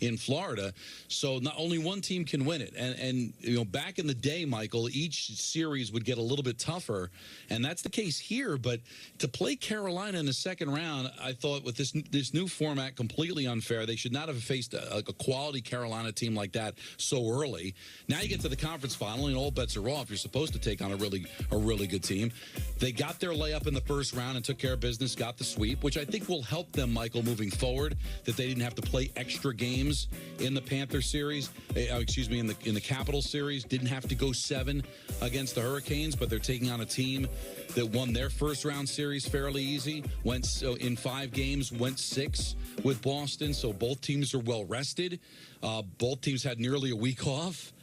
in Florida. So not only one team can win it. And you know, back in the day, Michael, each series would get a little bit tougher, and that's the case here. But to play Carolina in the second round, I thought with this new format completely unfair. They should not have faced a quality Carolina team like that so early. Now you get to the conference final, and all bets are off. You're supposed to take on a really good team. They got their layup in the first round and took care of business, got the sweep, which I think will help them, Michael, moving forward, that they didn't have to play extra games in the Panther series, in the Capitals series, didn't have to go 7 against the Hurricanes, but they're taking on a team that won their first round series fairly easy, went in 5 games, went 6 with Boston, so both teams are well rested. Both teams had nearly a week off.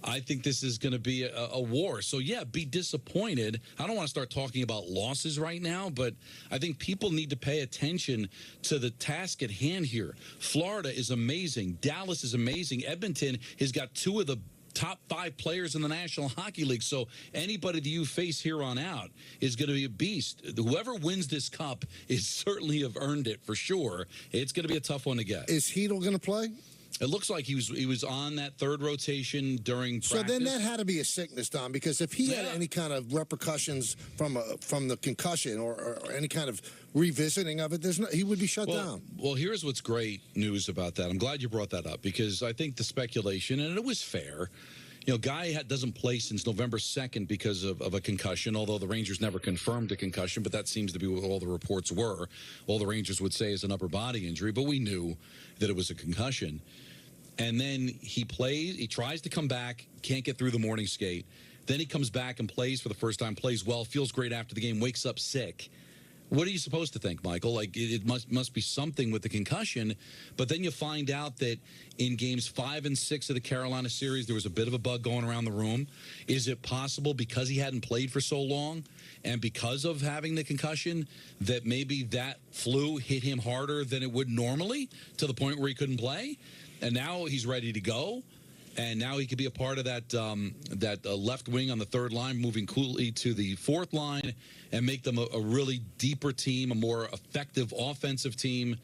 I think this is going to be a war. So, yeah, be disappointed. I don't want to start talking about losses right now, but I think people need to pay attention to the task at hand here. Florida is amazing. Dallas is amazing. Edmonton has got 2 of the top 5 players in the National Hockey League. So anybody that you face here on out is going to be a beast. Whoever wins this cup is certainly have earned it for sure. It's going to be a tough one to get. Is Hedl going to play? It looks like he was on that third rotation during practice. So then that had to be a sickness, Don, because if he had any kind of repercussions from the concussion or any kind of revisiting of it, he would be shut down. Well, here's what's great news about that. I'm glad you brought that up because I think the speculation, and it was fair, you know, Guy doesn't play since November 2nd because of a concussion, although the Rangers never confirmed a concussion, but that seems to be what all the reports were. All the Rangers would say is an upper body injury, but we knew that it was a concussion. And then he tries to come back, can't get through the morning skate. Then he comes back and plays for the first time, plays well, feels great after the game, wakes up sick. What are you supposed to think, Michael? Like, it must be something with the concussion. But then you find out that in games 5 and 6 of the Carolina series, there was a bit of a bug going around the room. Is it possible because he hadn't played for so long and because of having the concussion that maybe that flu hit him harder than it would normally to the point where he couldn't play? And now he's ready to go. And now he could be a part of that left wing on the third line, moving coolly to the fourth line and make them a really deeper team, a more effective offensive team.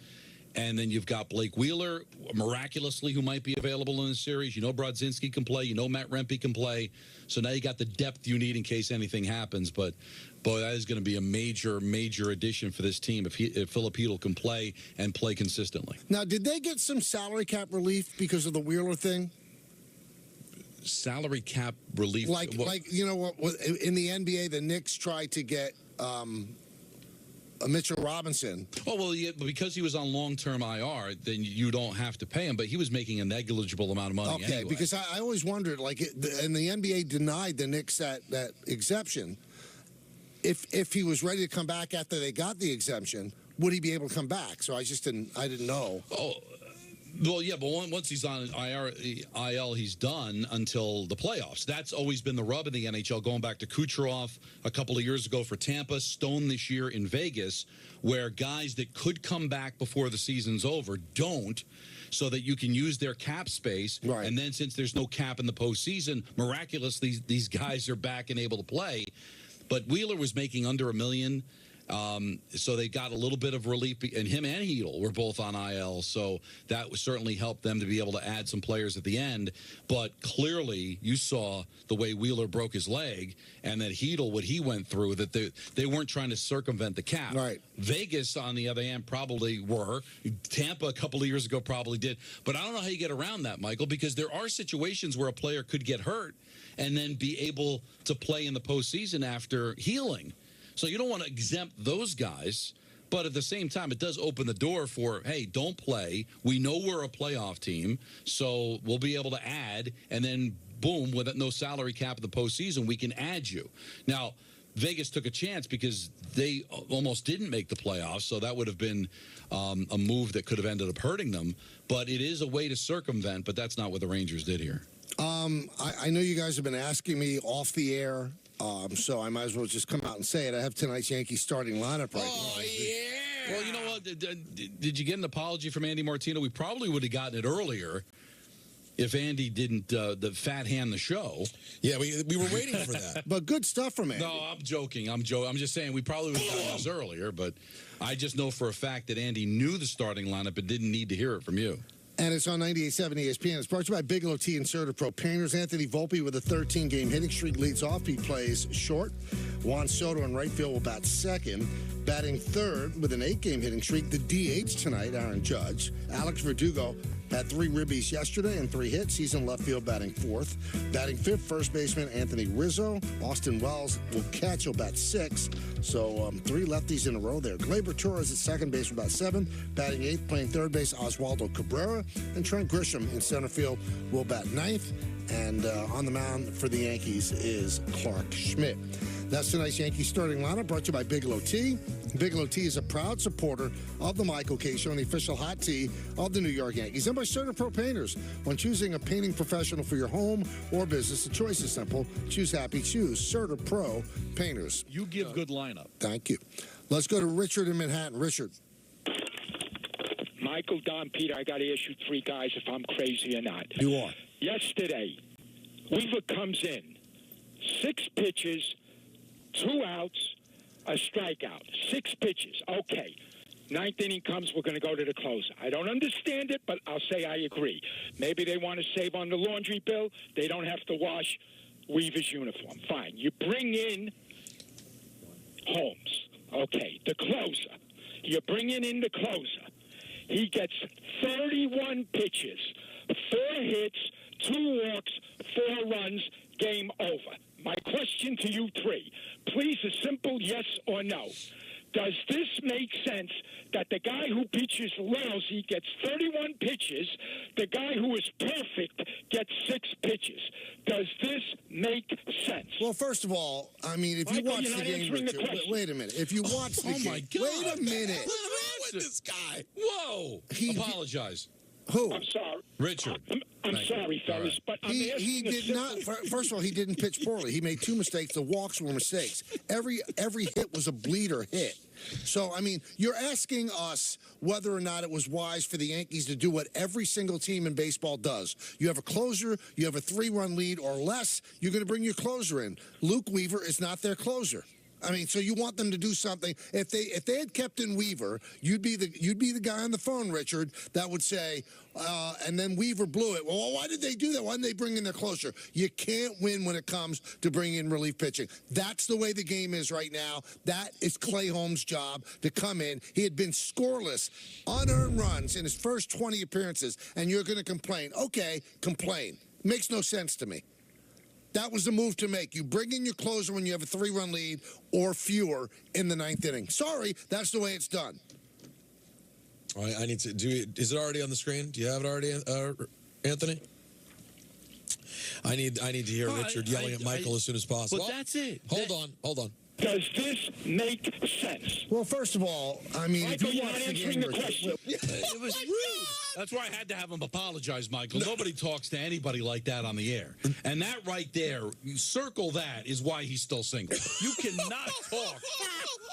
And then you've got Blake Wheeler, miraculously, who might be available in the series. You know Brodzinski can play. You know Matt Rempe can play. So now you got the depth you need in case anything happens. But, boy, that is going to be a major, major addition for this team if Philip Hedl can play and play consistently. Now, did they get some salary cap relief because of the Wheeler thing? Salary cap relief? Like you know, in the NBA, the Knicks tried to get Mitchell Robinson. Oh, well, yeah, because he was on long-term IR, then you don't have to pay him, but he was making a negligible amount of money anyway. Because I always wondered, like, and the NBA denied the Knicks that exception. If he was ready to come back after they got the exemption, would he be able to come back? So I didn't know. Oh, well, yeah, but once he's on IL, he's done until the playoffs. That's always been the rub in the NHL, going back to Kucherov a couple of years ago for Tampa, Stone this year in Vegas, where guys that could come back before the season's over don't, so that you can use their cap space. Right. And then since there's no cap in the postseason, miraculously, these guys are back and able to play. But Wheeler was making under $1 million. So they got a little bit of relief, and him and Hedl were both on IL, so that would certainly help them to be able to add some players at the end. But clearly, you saw the way Wheeler broke his leg, and that Hedl, what he went through, that they weren't trying to circumvent the cap. Right. Vegas, on the other hand, probably were. Tampa, a couple of years ago, probably did. But I don't know how you get around that, Michael, because there are situations where a player could get hurt and then be able to play in the postseason after healing. So you don't want to exempt those guys, but at the same time, it does open the door for, hey, don't play. We know we're a playoff team, so we'll be able to add, and then, boom, with no salary cap in the postseason, we can add you. Now, Vegas took a chance because they almost didn't make the playoffs, so that would have been a move that could have ended up hurting them. But it is a way to circumvent, but that's not what the Rangers did here. I know you guys have been asking me off the air, so I might as well just come out and say it. I have tonight's Yankees starting lineup right now. Oh, yeah. Well, you know what? Did you get an apology from Andy Martino? We probably would have gotten it earlier if Andy didn't the fat hand the show. Yeah, we were waiting for that. But good stuff from Andy. No, I'm joking. I'm just saying we probably would have gotten this earlier, but I just know for a fact that Andy knew the starting lineup but didn't need to hear it from you. And it's on 98.7 ESPN. It's brought to you by Bigelow Tea and CertaPro Painters. Anthony Volpe with a 13-game hitting streak leads off. He plays short. Juan Soto in right field will bat second. Batting third with an 8-game hitting streak, the DH tonight, Aaron Judge. Alex Verdugo had 3 ribbies yesterday and 3 hits. He's in left field batting fourth. Batting fifth, first baseman Anthony Rizzo. Austin Wells will catch. He'll bat sixth. So 3 lefties in a row there. Gleyber Torres at second base will bat 7. Batting eighth, playing third base, Oswaldo Cabrera. And Trent Grisham in center field will bat ninth. And on the mound for the Yankees is Clark Schmidt. That's tonight's Yankees starting lineup, brought to you by Bigelow Tea. Bigelow Tea is a proud supporter of the Michael Kay Show and the official hot tea of the New York Yankees. And by CertaPro Painters. When choosing a painting professional for your home or business, the choice is simple. Choose happy. Choose CertaPro Painters. You give good lineup. Thank you. Let's go to Richard in Manhattan. Richard. Michael, Don, Peter, I got to ask you 3 guys if I'm crazy or not. You are. Yesterday, Weaver comes in, 6 pitches, 2 outs, a strikeout. 6 pitches. Okay. 9th inning comes, we're going to go to the closer. I don't understand it, but I'll say I agree. Maybe they want to save on the laundry bill. They don't have to wash Weaver's uniform. Fine. You bring in Holmes. Okay. The closer. You're bringing in the closer. He gets 31 pitches, 4 hits, 2 walks, 4 runs, game over. My question to you 3, please, a simple yes or no. Does this make sense that the guy who pitches lousy gets 31 pitches, the guy who is perfect gets 6 pitches? Does this make sense? Well, first of all, I mean, if you watch the game, Richard, wait a minute. If you watch the game, my God. wait a minute. What's wrong with this guy? Whoa! Apologize. Who? I'm sorry. Richard. I'm sorry, fellas, but I'm He asking did not. First of all, he didn't pitch poorly. He made 2 mistakes. The walks were mistakes. Every hit was a bleeder hit. So, I mean, you're asking us whether or not it was wise for the Yankees to do what every single team in baseball does. You have a closer, you have a 3-run lead or less, you're going to bring your closer in. Luke Weaver is not their closer. I mean, so you want them to do something. If they had kept in Weaver, you'd be the guy on the phone, Richard, that would say, and then Weaver blew it. Well, why did they do that? Why didn't they bring in their closer? You can't win when it comes to bringing in relief pitching. That's the way the game is right now. That is Clay Holmes' job to come in. He had been scoreless, unearned runs in his first 20 appearances, and you're going to complain. Okay, complain. Makes no sense to me. That was the move to make. You bring in your closer when you have a 3-run lead or fewer in the 9th inning. Sorry, that's the way it's done. All right, I need to is it already on the screen? Do you have it already, Anthony? I need to hear Richard yelling at Michael as soon as possible. But that's it. Hold on. Does this make sense? Well, first of all, I mean, Michael, if you you're not watch the answering game, the question. It was rude. That's why I had to have him apologize, Michael. Nobody talks to anybody like that on the air. And that right there, you circle that, is why he's still single. You cannot talk.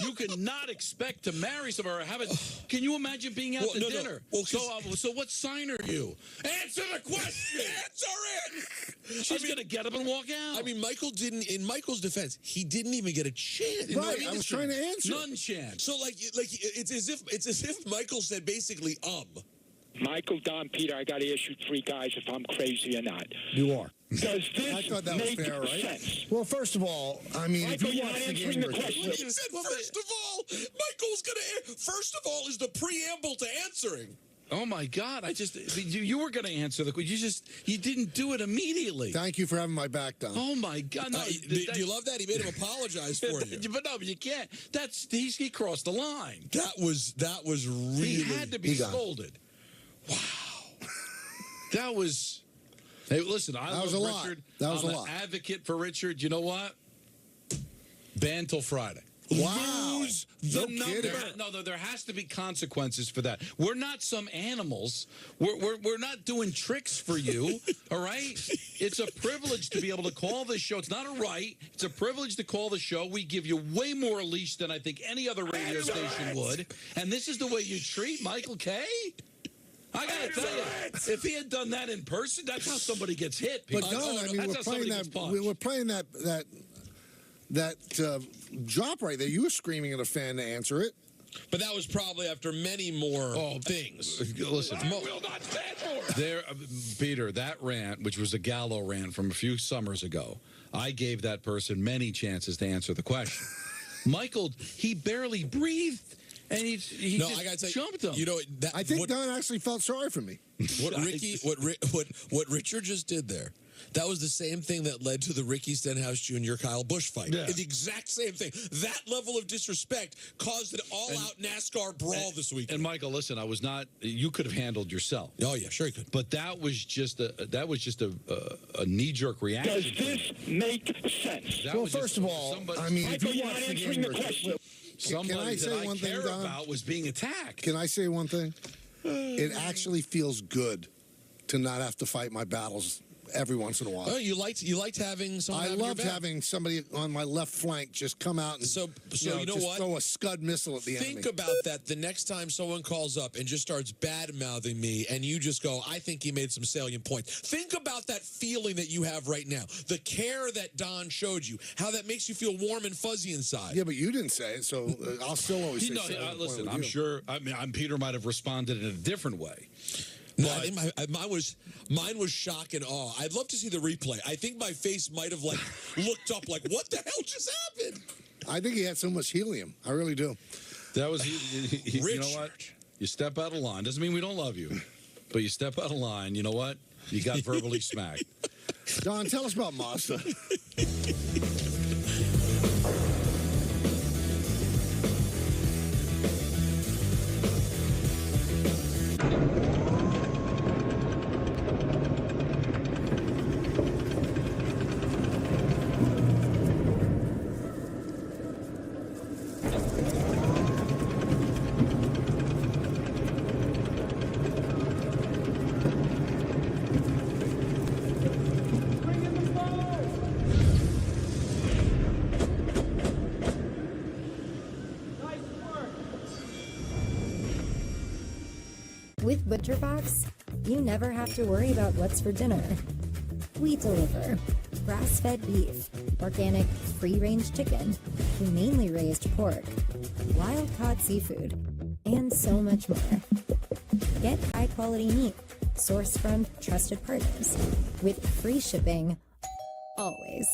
You cannot expect to marry somebody or have it. Can you imagine being out to dinner? Well, so what sign are you? Answer the question. Answer it. She's going to get up and walk out. I mean, Michael didn't. In Michael's defense, he didn't even get a chance. Right, I was trying to answer. None chance. So, like it's as if Michael said basically, Michael, Don, Peter, I got to ask you 3 guys if I'm crazy or not. You are. Does this I thought that was make fair, right? sense? Well, first of all, I mean, Michael, if you you're watch not the answering game, the Richard, question. He said, first of all, Michael's going to... First of all is the preamble to answering. Oh, my God. You were going to answer the question. You didn't do it immediately. Thank you for having my back, Don. Oh, my God. No, Do you love that? He made him apologize for you. But you can't. He crossed the line. That was really... He had to be scolded. Wow. That was... Hey, listen, I love Richard. That was I'm a lot. an advocate for Richard. You know what? Ban till Friday. Wow. Lose the No number. kidding. No, there has to be consequences for that. We're not some animals. We're not doing tricks for you, all right? It's a privilege to be able to call this show. It's not a right. It's a privilege to call the show. We give you way more leash than I think any other radio station would. And this is the way you treat Michael Kay? I got to tell you, if he had done that in person, that's how somebody gets hit. But Don, I mean, we're playing that drop right there. You were screaming at a fan to answer it. But that was probably after many more things. Listen, I will not stand for it. there, Peter, that rant, which was a Gallo rant from a few summers ago, I gave that person many chances to answer the question. Michael, he barely breathed. And he I gotta say, jumped him. You know, I think Don actually felt sorry for me. What Richard just did there, that was the same thing that led to the Ricky Stenhouse Jr. Kyle Busch fight. Yeah. The exact same thing. That level of disrespect caused an all-out NASCAR brawl this weekend. And Michael, listen, I was not. You could have handled yourself. Oh yeah, sure you could. But that was just a knee-jerk reaction. Does this make sense? That Well, was first just of all, somebody, I mean, if Michael, you you're watch not the answering game, the question. somebody Can I say that one I thing, care Don? about was being attacked. Can I say one thing? It actually feels good to not have to fight my battles every once in a while. Oh, you liked having someone. I having your loved back. having somebody on my left flank just come out and So you know just what? throw a Scud missile at the Think enemy. about that the next time someone calls up and just starts bad-mouthing me and you just go, I think he made some salient points. Think about that feeling that you have right now. The care that Don showed you. How that makes you feel warm and fuzzy inside. Yeah, but you didn't say it, so I'll still always say something. Listen, I'm sure. I mean, Peter might have responded in a different way. No, I think mine was shock and awe. I'd love to see the replay. I think my face might have looked up like, what the hell just happened? I think he had so much helium. I really do. That was you know what? You step out of line. Doesn't mean we don't love you, but you step out of line. You know what? You got verbally smacked. Don, tell us about Mazda. With ButcherBox, you never have to worry about what's for dinner. We deliver grass-fed beef, organic free-range chicken, humanely raised pork, wild-caught seafood, and so much more. Get high-quality meat sourced from trusted partners with free shipping always.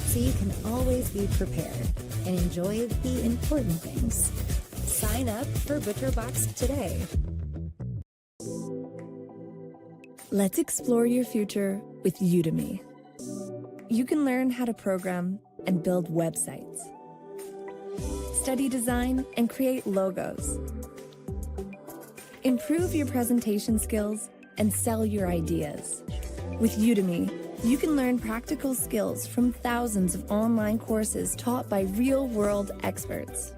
So you can always be prepared and enjoy the important things. Sign up for ButcherBox today. Let's explore your future with Udemy. You can learn how to program and build websites, study design and create logos, improve your presentation skills, and sell your ideas. With Udemy, you can learn practical skills from thousands of online courses taught by real-world experts.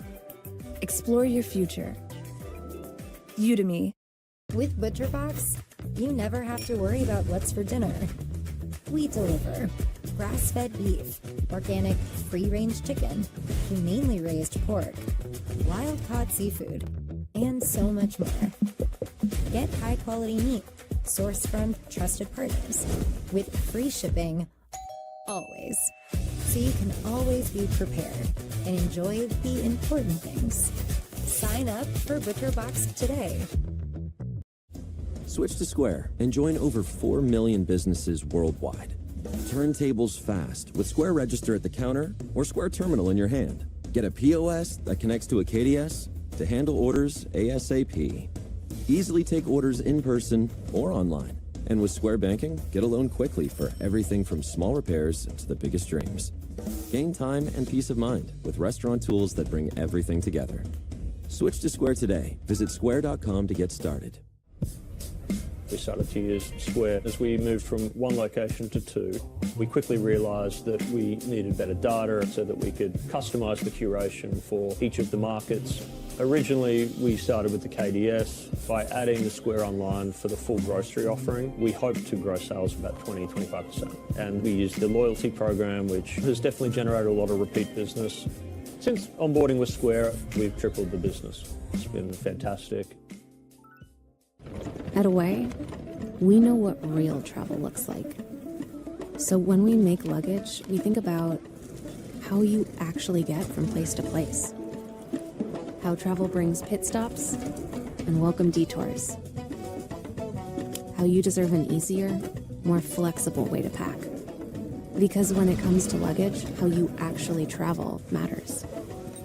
Explore your future. Udemy. With ButcherBox, you never have to worry about what's for dinner. We deliver grass-fed beef, organic free-range chicken, humanely raised pork, wild-caught seafood, and so much more. Get high-quality meat sourced from trusted partners with free shipping always. So you can always be prepared and enjoy the important things. Sign up for ButcherBox today. Switch to Square and join over 4 million businesses worldwide. Turn tables fast with Square Register at the counter or Square Terminal in your hand. Get a POS that connects to a KDS to handle orders ASAP. Easily take orders in person or online. And with Square Banking, get a loan quickly for everything from small repairs to the biggest dreams. Gain time and peace of mind with restaurant tools that bring everything together. Switch to Square today. Visit square.com to get started. We started to use Square. As we moved from one location to two, we quickly realised that we needed better data so that we could customise the curation for each of the markets. Originally, we started with the KDS. By adding the Square Online for the full grocery offering, we hoped to grow sales about 20–25%. And we used the loyalty program, which has definitely generated a lot of repeat business. Since onboarding with Square, we've tripled the business. It's been fantastic. At Away, we know what real travel looks like. So when we make luggage, we think about how you actually get from place to place. how travel brings pit stops and welcome detours. How you deserve an easier, more flexible way to pack. Because when it comes to luggage, how you actually travel matters.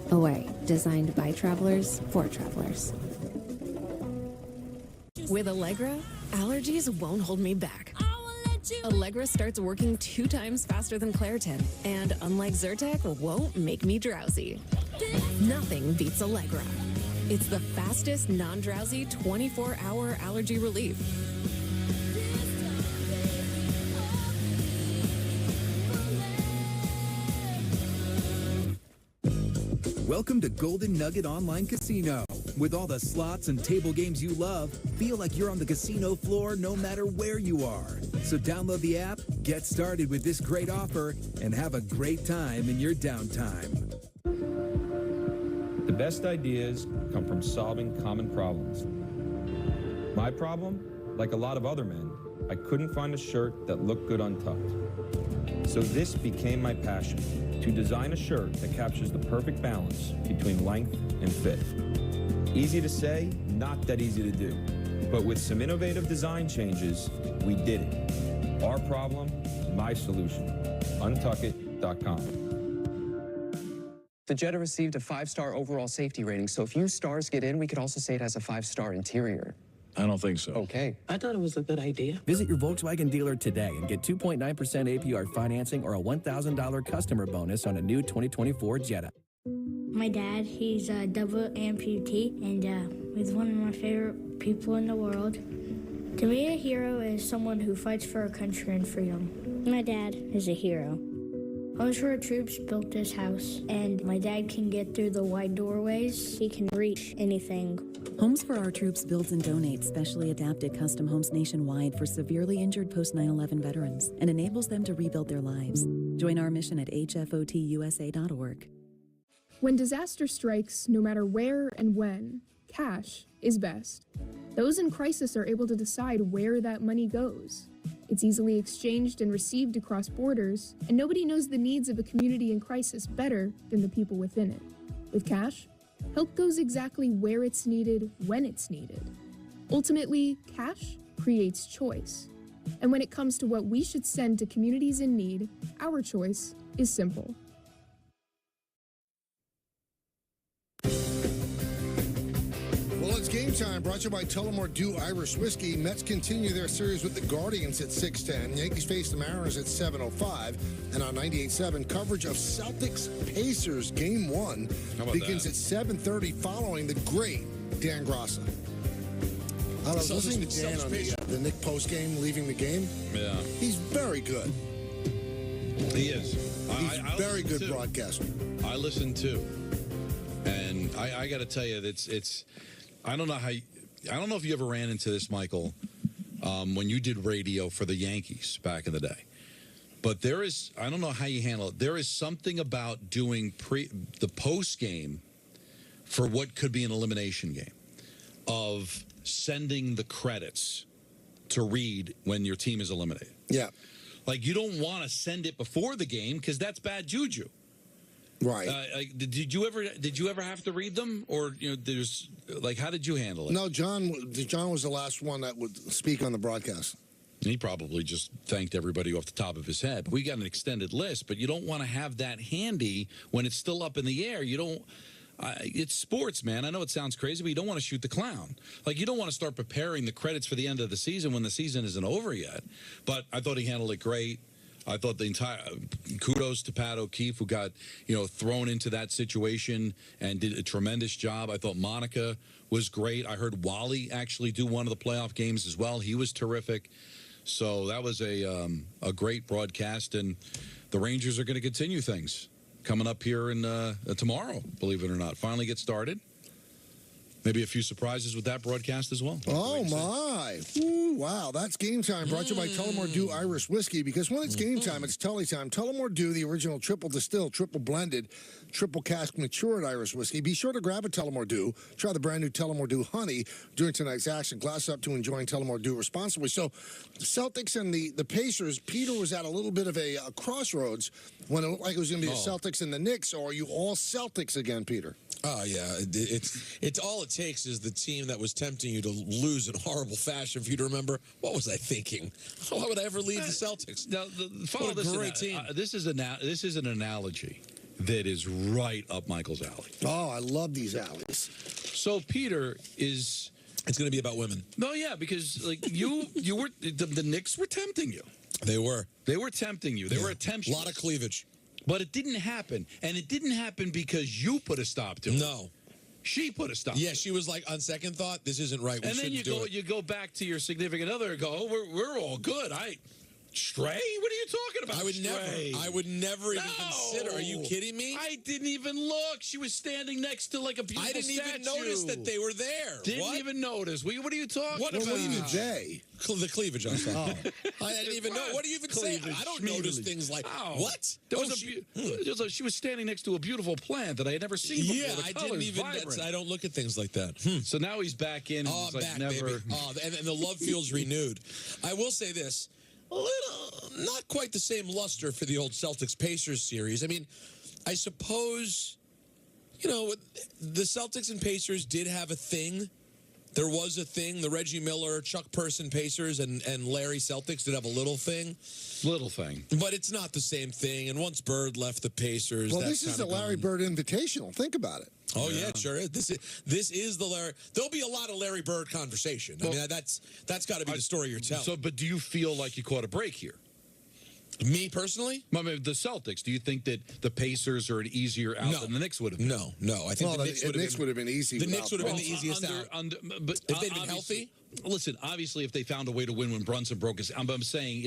Away, designed by travelers for travelers. With Allegra, allergies won't hold me back. Allegra starts working 2 times faster than Claritin, and unlike Zyrtec, won't make me drowsy. Nothing beats Allegra. It's the fastest non-drowsy 24-hour allergy relief. Welcome to Golden Nugget Online Casino. With all the slots and table games you love, feel like you're on the casino floor no matter where you are. So download the app, get started with this great offer, and have a great time in your downtime. The best ideas come from solving common problems. My problem, like a lot of other men, I couldn't find a shirt that looked good untucked. So this became my passion, to design a shirt that captures the perfect balance between length and fit. Easy to say, not that easy to do. But with some innovative design changes, we did it. Our problem, my solution. Untuckit.com. The Jetta received a 5-star overall safety rating, so if you stars get in, we could also say it has a 5-star interior. I don't think so. Okay. I thought it was a good idea. Visit your Volkswagen dealer today and get 2.9% APR financing or a $1,000 customer bonus on a new 2024 Jetta. My dad, he's a double amputee, and he's one of my favorite people in the world. To me, a hero is someone who fights for our country and freedom. My dad is a hero. Homes for Our Troops built this house, and my dad can get through the wide doorways. He can reach anything. Homes for Our Troops builds and donates specially adapted custom homes nationwide for severely injured post-9/11 veterans and enables them to rebuild their lives. Join our mission at hfotusa.org. When disaster strikes, no matter where and when, cash is best. Those in crisis are able to decide where that money goes. It's easily exchanged and received across borders, and nobody knows the needs of a community in crisis better than the people within it. With cash, help goes exactly where it's needed, when it's needed. Ultimately, cash creates choice. And when it comes to what we should send to communities in need, our choice is simple. Well, it's game time, brought to you by Tullamore Dew Irish Whiskey. Mets continue their series with the Guardians at 6:10. Yankees face the Mariners at 7:05. And on 98.7, coverage of Celtics-Pacers Game 1 begins at 7:30 following the great Dan Grassa. I was listening to Dan on the Nick post game, leaving the game. Yeah. He's very good. He is. He's very good broadcaster. I listen too. And I got to tell you, it's I don't know if you ever ran into this, Michael, when you did radio for the Yankees back in the day. But there is, I don't know how you handle it. There is something about doing the post game for what could be an elimination game, of sending the credits to read when your team is eliminated. Yeah. Like, you don't want to send it before the game because that's bad juju. Right. Did you ever have to read them, or there's like, how did you handle it? No, John was the last one that would speak on the broadcast. He probably just thanked everybody off the top of his head. We got an extended list, but you don't want to have that handy when it's still up in the air. You don't. It's sports, man. I know it sounds crazy, but you don't want to shoot the clown. Like, you don't want to start preparing the credits for the end of the season when the season isn't over yet. But I thought he handled it great. I thought the entire kudos to Pat O'Keefe, who got thrown into that situation and did a tremendous job. I thought Monica was great. I heard Wally actually do one of the playoff games as well. He was terrific. So that was a great broadcast, and the Rangers are going to continue things coming up here in tomorrow. Believe it or not, finally get started. Maybe a few surprises with that broadcast as well. Oh, my. Ooh, wow, that's Game Time, brought to you by Tullamore Dew Irish Whiskey, because when it's game time, it's Tully time. Tullamore Dew, the original triple distilled, triple blended, triple cask matured Irish whiskey. Be sure to grab a Tullamore Dew. Try the brand new Tullamore Dew Honey during tonight's action. Glass up to enjoying Tullamore Dew responsibly. So, the Celtics and the Pacers, Peter was at a little bit of a crossroads when it looked like it was going to be the Celtics and the Knicks. Or are you all Celtics again, Peter? Oh, yeah. It's all it takes is the team that was tempting you to lose in horrible fashion for you to remember, what was I thinking? Why would I ever lead the Celtics? Now, follow what a this. great team. This is an analogy that is right up Michael's alley. Oh, I love these alleys. So Peter is... It's going to be about women. No, yeah, because like you were the Knicks were tempting you. They were tempting you. They were attempting. A lot of cleavage. But it didn't happen. And it didn't happen because you put a stop to it. No. She put a stop. Yeah, she was like, on second thought, this isn't right. We and then you go back to your significant other and go, oh, we're all good. Stray? What are you talking about? I would never even consider. Are you kidding me? I didn't even look. She was standing next to like a beautiful I didn't statue. even notice that they were there. Didn't even notice. What are you talking what about? What even they? The cleavage I saw. I didn't even know. What do you even say? I don't notice things like what? She was standing next to a beautiful plant that I had never seen before. Yeah, I didn't even. I don't look at things like that. So now he's back in. Oh, like back, never. baby. Oh, and the love feels renewed. I will say this. Not quite the same luster for the old Celtics-Pacers series. I mean, I suppose, the Celtics and Pacers did have a thing. There was a thing. The Reggie Miller, Chuck Person Pacers and Larry Celtics did have a little thing. Little thing. But it's not the same thing. And once Bird left the Pacers, well, this is the Larry Bird Invitational. Think about it. Oh, yeah, it sure is. This is the Larry. There'll be a lot of Larry Bird conversation. I mean, that's got to be the story you're telling. So, but do you feel like you caught a break here? Me personally? I mean, the Celtics. Do you think that the Pacers are an easier out than the Knicks would have been? No. I think the Knicks would have been easy. The Knicks would have been the easiest out. But if they'd been healthy? Listen, obviously, if they found a way to win when Brunson broke his... I'm saying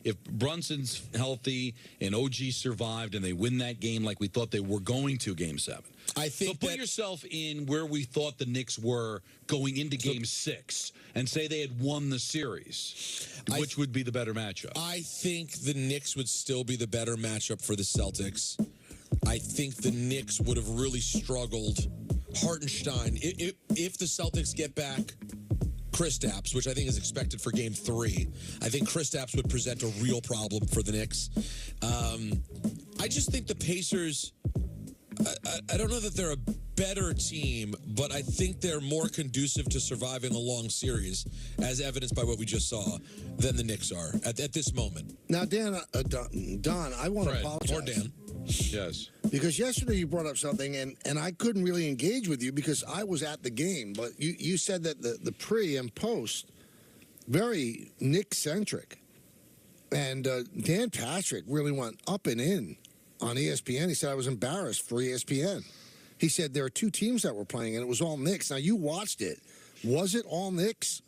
if Brunson's healthy and OG survived and they win that game like we thought they were going to, Game 7. I think so put yourself in where we thought the Knicks were going into Game 6 and say they had won the series. Which would be the better matchup? I think the Knicks would still be the better matchup for the Celtics. I think the Knicks would have really struggled. Hartenstein, if the Celtics get back Kristaps, which I think is expected for Game 3, I think Kristaps would present a real problem for the Knicks. I just think the Pacers... I don't know that they're a better team, but I think they're more conducive to surviving a long series, as evidenced by what we just saw, than the Knicks are at this moment. Now, Dan, Don, I want to apologize. Or Dan. Yes. Because yesterday you brought up something, and I couldn't really engage with you because I was at the game, but you said that the pre and post, very Knick-centric. And Dan Patrick really went up and in on ESPN. He said I was embarrassed for ESPN. He said there are two teams that were playing, and it was all Knicks. Now, you watched it. Was it all Knicks?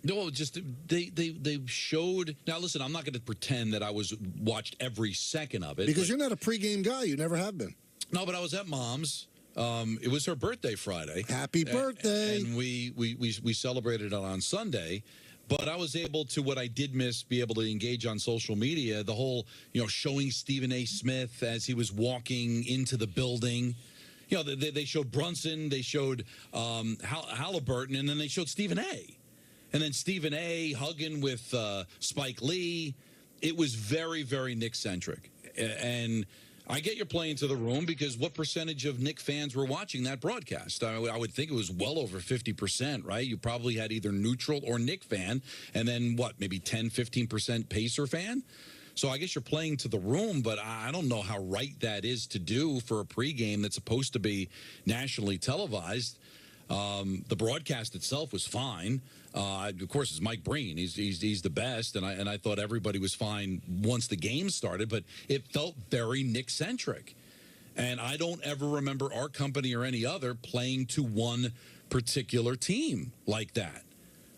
No, just they showed. Now, listen, I'm not going to pretend that I watched every second of it. Because you're not a pregame guy. You never have been. No, but I was at Mom's. It was her birthday Friday. Happy birthday. And we celebrated it on Sunday. But I was able to, what I did miss, be able to engage on social media, the whole, showing Stephen A. Smith as he was walking into the building. They showed Brunson, they showed Halliburton, and then they showed Stephen A. And then Stephen A. hugging with Spike Lee. It was very, very Knick-centric. And I get you're playing to the room because what percentage of Knick fans were watching that broadcast? I would think it was well over 50%, right? You probably had either neutral or Knick fan, and then maybe 10, 15% Pacer fan? So I guess you're playing to the room, but I don't know how right that is to do for a pregame that's supposed to be nationally televised. The broadcast itself was fine. Of course, it's Mike Breen. He's the best, and I thought everybody was fine once the game started, but it felt very Knick-centric. And I don't ever remember our company or any other playing to one particular team like that.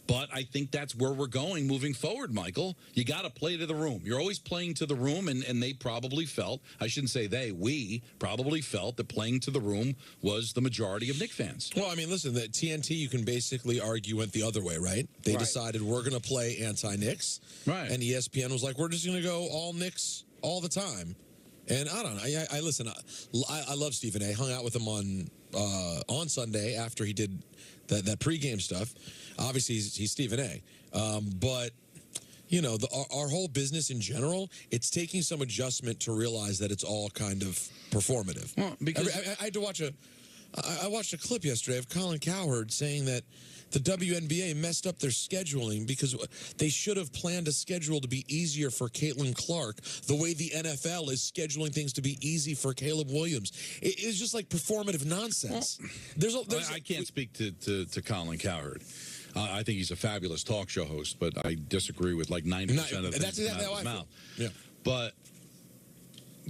But I think that's where we're going moving forward, Michael. You got to play to the room. You're always playing to the room, and they probably felt, I shouldn't say we probably felt that playing to the room was the majority of Knick fans. Well, I mean, listen, the TNT, you can basically argue, went the other way, right? They decided we're going to play anti-Knicks. Right. And ESPN was like, we're just going to go all Knicks all the time. And I don't know. I listen, I love Stephen A. Hung out with him on Sunday after he did that pregame stuff. Obviously, he's Stephen A. But, our whole business in general, it's taking some adjustment to realize that it's all kind of performative. Well, because I had to watch I watched a clip yesterday of Colin Cowherd saying that the WNBA messed up their scheduling because they should have planned a schedule to be easier for Caitlin Clark the way the NFL is scheduling things to be easy for Caleb Williams. It's just like performative nonsense. I can't speak to Colin Cowherd. I think he's a fabulous talk show host, but I disagree with like 90% of the things out of his mouth. Yeah. But,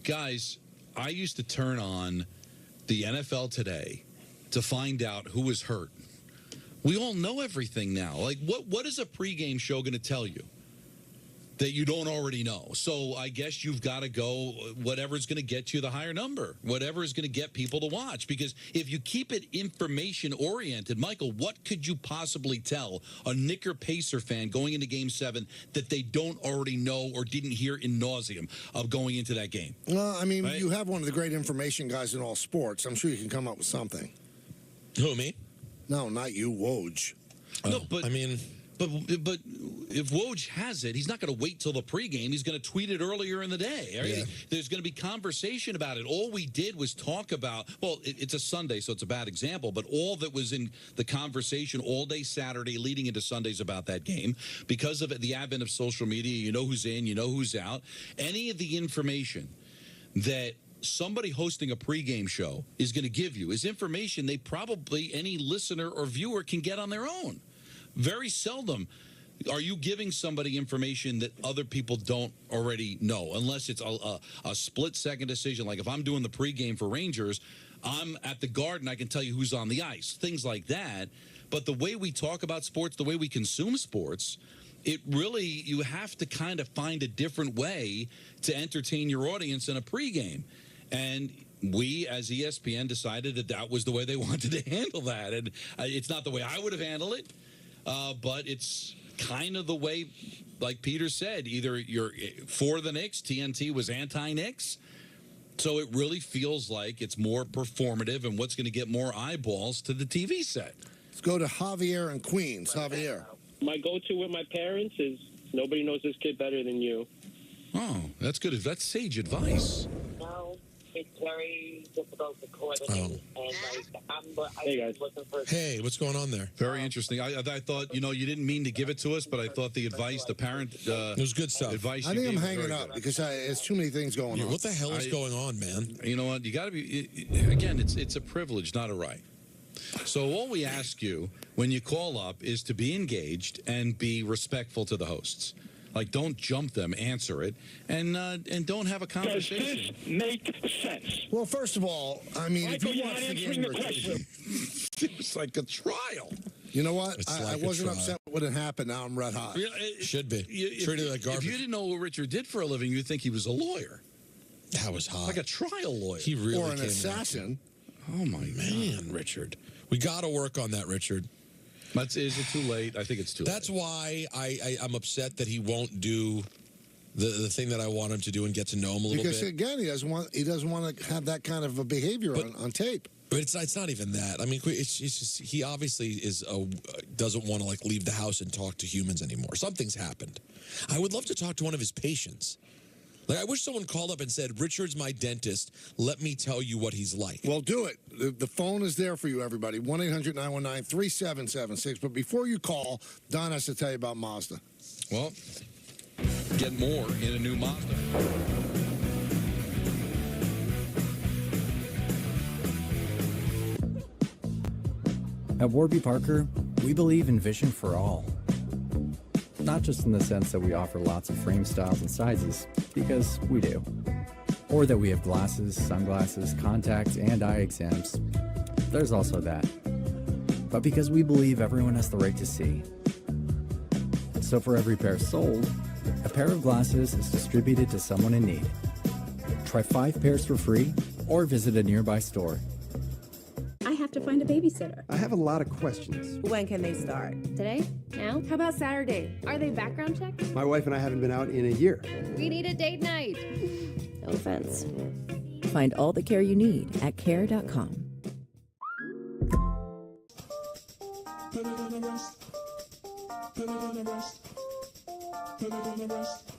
guys, I used to turn on the NFL Today to find out who was hurt. We all know everything now. Like, what is a pregame show going to tell you that you don't already know? So I guess you've got to go whatever's going to get you the higher number, whatever is going to get people to watch. Because if you keep it information-oriented, Michael, what could you possibly tell a Knicker Pacer fan going into Game 7 that they don't already know or didn't hear in nauseum of going into that game? Well, I mean, you have one of the great information guys in all sports. I'm sure you can come up with something. Who, me? No, not you, Woj. No, but I mean, but if Woj has it, he's not going to wait till the pregame. He's going to tweet it earlier in the day. Right? Yeah. There's going to be conversation about it. All we did was talk about, well, it's a Sunday, so it's a bad example, but all that was in the conversation all day Saturday leading into Sundays about that game, because of the advent of social media, you know who's in, you know who's out. Any of the information that somebody hosting a pregame show is going to give you is information they probably any listener or viewer can get on their own. Very seldom are you giving somebody information that other people don't already know, unless it's a split-second decision. Like if I'm doing the pregame for Rangers, I'm at the Garden, I can tell you who's on the ice, things like that. But the way we talk about sports, the way we consume sports, it really, you have to kind of find a different way to entertain your audience in a pregame. And we, as ESPN, decided that that was the way they wanted to handle that. And it's not the way I would have handled it, but it's kind of the way, like Peter said, either you're for the Knicks, TNT was anti-Knicks. So it really feels like it's more performative and what's going to get more eyeballs to the TV set. Let's go to Javier in Queens. Javier. My go-to with my parents is nobody knows this kid better than you. Oh, that's good. That's sage advice. No, it's very difficult to coordinate. Hey, guys. Hey, what's going on there? Very interesting. I thought, you didn't mean to give it to us, but I thought the advice, the parent it was good stuff. Advice. I think I'm hanging up because there's too many things going on. What the hell is going on, man? You know what? You got to be, again, it's a privilege, not a right. So all we ask you when you call up is to be engaged and be respectful to the hosts. Like, don't jump them, answer it, and don't have a conversation. Does this make sense? Well, first of all, I mean, Michael, if you you're watch not the answering game, the question. It's like a trial. You know what? It's I like a wasn't trial. upset with what had happened. Now I'm red hot. Should be. Treated like garbage. If you didn't know what Richard did for a living, you'd think he was a lawyer. That was hot. Like a trial lawyer. He really Or an came assassin. Oh, my man, Richard. We got to work on that, Richard. Is it too late? I think it's too That's late. why I'm upset that he won't do the thing that I want him to do and get to know him a little Because bit. again, he doesn't want to have that kind of a behavior on tape. But it's not even that. I mean, it's just he obviously doesn't want to like leave the house and talk to humans anymore. Something's happened. I would love to talk to one of his patients. Like, I wish someone called up and said, Richard's my dentist. Let me tell you what he's like. Well, do it. The phone is there for you, everybody. 1-800-919-3776. But before you call, Don has to tell you about Mazda. Well, get more in a new Mazda. At Warby Parker, we believe in vision for all. Not just in the sense that we offer lots of frame styles and sizes, because we do. Or that we have glasses, sunglasses, contacts, and eye exams. There's also that. But because we believe everyone has the right to see. So for every pair sold, a pair of glasses is distributed to someone in need. Try 5 pairs for free, or visit a nearby store. I have to find a babysitter. I have a lot of questions. When can they start? Today? Now? How about Saturday? Are they background checked? My wife and I haven't been out in a year. We need a date night. No offense. Find all the care you need at care.com. Put it on the rest. Put it on the rest. Put it on the rest.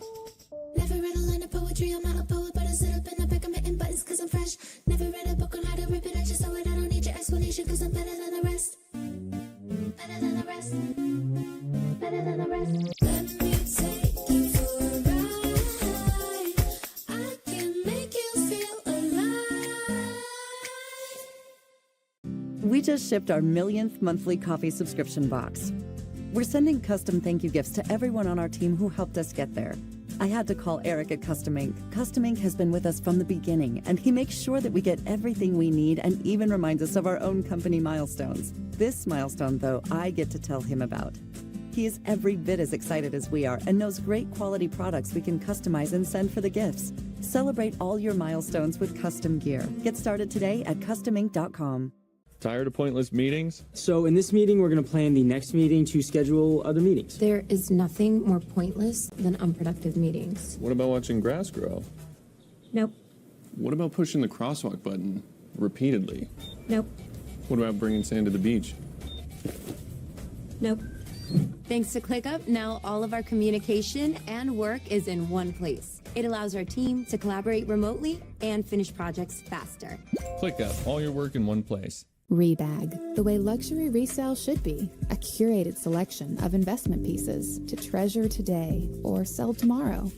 Never read a line of poetry, I'm not a poet, but I sit up in the back of my buttons cause I'm fresh. Never read a book on how to rip it, I just saw it, I don't need your explanation. We just shipped our millionth monthly coffee subscription box. We're sending custom thank you gifts to everyone on our team who helped us get there. I had to call Eric at Custom Ink. Custom Ink has been with us from the beginning, and he makes sure that we get everything we need and even reminds us of our own company milestones. This milestone, though, I get to tell him about. He is every bit as excited as we are and knows great quality products we can customize and send for the gifts. Celebrate all your milestones with custom gear. Get started today at customink.com. Tired of pointless meetings? So in this meeting, we're going to plan the next meeting to schedule other meetings. There is nothing more pointless than unproductive meetings. What about watching grass grow? Nope. What about pushing the crosswalk button repeatedly? Nope. What about bringing sand to the beach? Nope. Thanks to ClickUp, now all of our communication and work is in one place. It allows our team to collaborate remotely and finish projects faster. ClickUp, all your work in one place. Rebag, the way luxury resale should be. A curated selection of investment pieces to treasure today or sell tomorrow.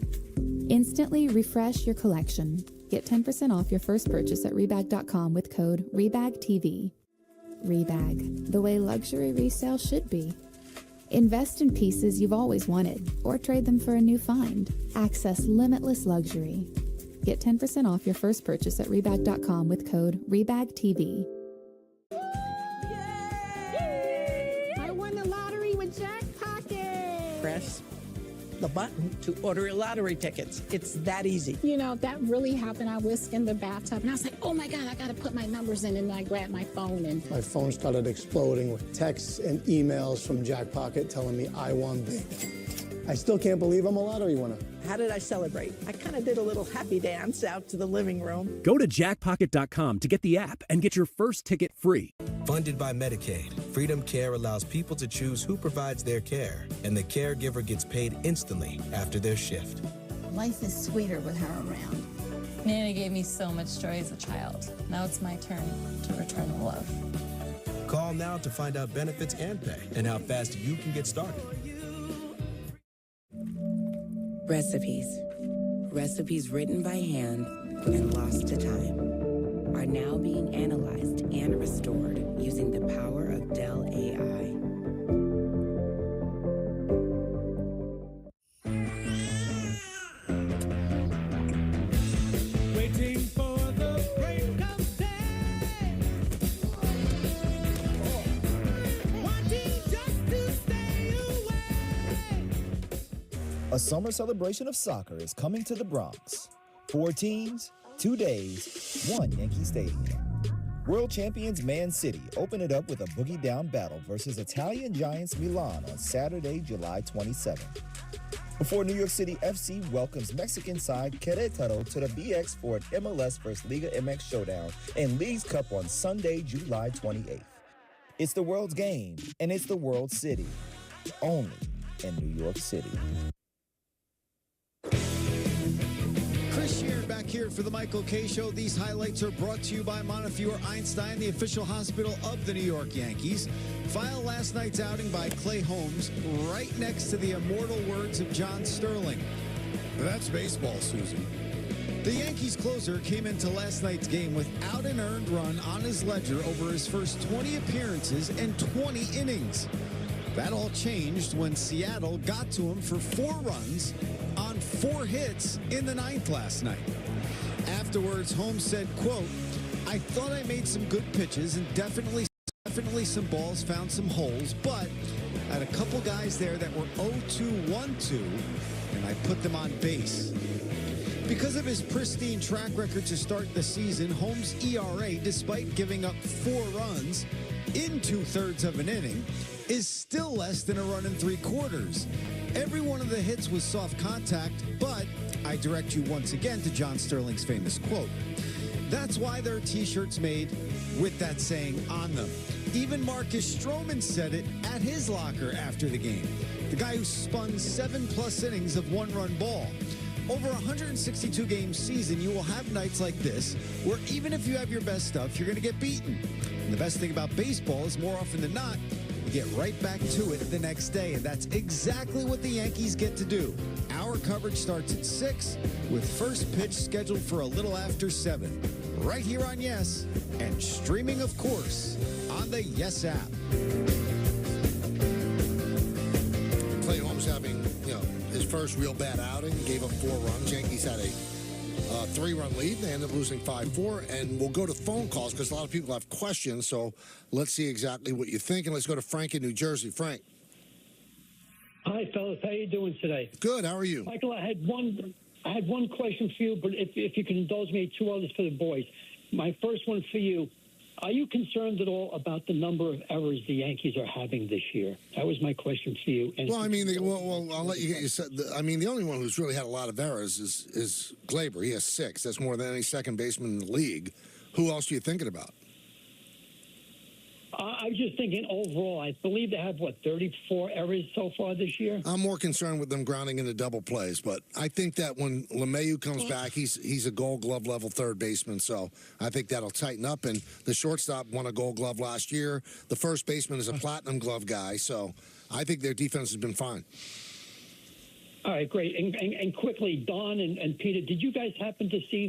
Instantly refresh your collection. Get 10% off your first purchase at Rebag.com with code REBAGTV. Rebag, the way luxury resale should be. Invest in pieces you've always wanted or trade them for a new find. Access limitless luxury. Get 10% off your first purchase at Rebag.com with code REBAGTV. I won the lottery with Jack Pocket. Press the button to order your lottery tickets. It's that easy. You know, that really happened. I was in the bathtub and I was like, oh my God, I got to put my numbers in. And I grabbed my phone and my phone started exploding with texts and emails from Jack Pocket telling me I won big. I still can't believe I'm a lottery winner. How did I celebrate? I kind of did a little happy dance out to the living room. Go to jackpocket.com to get the app and get your first ticket free. Funded by Medicaid, Freedom Care allows people to choose who provides their care, and the caregiver gets paid instantly after their shift. Life is sweeter with her around. Nana gave me so much joy as a child. Now it's my turn to return the love. Call now to find out benefits and pay and how fast you can get started. Recipes. Recipes written by hand and lost to time are now being analyzed and restored using the power of Dell AI. Waiting for the break of day. Wanting just to stay away. A summer celebration of soccer is coming to the Bronx. 4 teams, 2 days, 1 Yankee Stadium. World champions Man City open it up with a boogie-down battle versus Italian giants Milan on Saturday, July 27th. Before New York City FC welcomes Mexican side Querétaro to the BX for an MLS vs. Liga MX showdown and Leagues Cup on Sunday, July 28th. It's the world's game, and it's the world city. Only in New York City. Chris Sheard back here for the Michael Kay Show. These highlights are brought to you by Montefiore Einstein, the official hospital of the New York Yankees. File last night's outing by Clay Holmes right next to the immortal words of John Sterling. That's baseball, Susan. The Yankees closer came into last night's game without an earned run on his ledger over his first 20 appearances and 20 innings. That all changed when Seattle got to him for 4 runs on 4 hits in the 9th last night. Afterwards, Holmes said, quote, "I thought I made some good pitches and definitely some balls found some holes, but I had a couple guys there that were 0-2-1-2, and I put them on base." Because of his pristine track record to start the season, Holmes' ERA, despite giving up 4 runs in 2/3 of an inning, is still less than a run and 3/4. Every one of the hits was soft contact, but I direct you once again to John Sterling's famous quote. That's why there are t-shirts made with that saying on them. Even Marcus Stroman said it at his locker after the game. The guy who spun 7+ innings of 1-run ball. Over a 162-game season, you will have nights like this where even if you have your best stuff, you're going to get beaten. And the best thing about baseball is more often than not, you get right back to it the next day, and that's exactly what the Yankees get to do. Our coverage starts at 6, with first pitch scheduled for a little after 7. right here on Yes, and streaming, of course, on the Yes app. Clay Holmes having, his first real bad outing, gave up 4 runs. Yankees had a 3-run lead. They ended up losing 5-4, and we'll go to phone calls because a lot of people have questions, so let's see exactly what you think, and let's go to Frank in New Jersey. Frank. Hi, fellas. How you doing today? Good. How are you? Michael, I had one question for you, but if you can indulge me, 2 others for the boys. My first one for you. Are you concerned at all about the number of errors the Yankees are having this year? That was my question for you. And well, I mean, I'll let you get you said. I mean, the only one who's really had a lot of errors is Glaber. He has 6. That's more than any second baseman in the league. Who else are you thinking about? I was just thinking overall, I believe they have, 34 errors so far this year? I'm more concerned with them grounding into double plays, but I think that when LeMahieu comes back, he's a Gold Glove level third baseman, so I think that'll tighten up. And the shortstop won a Gold Glove last year. The first baseman is a Platinum Glove guy, so I think their defense has been fine. All right, great. And quickly, Don and Peter, did you guys happen to see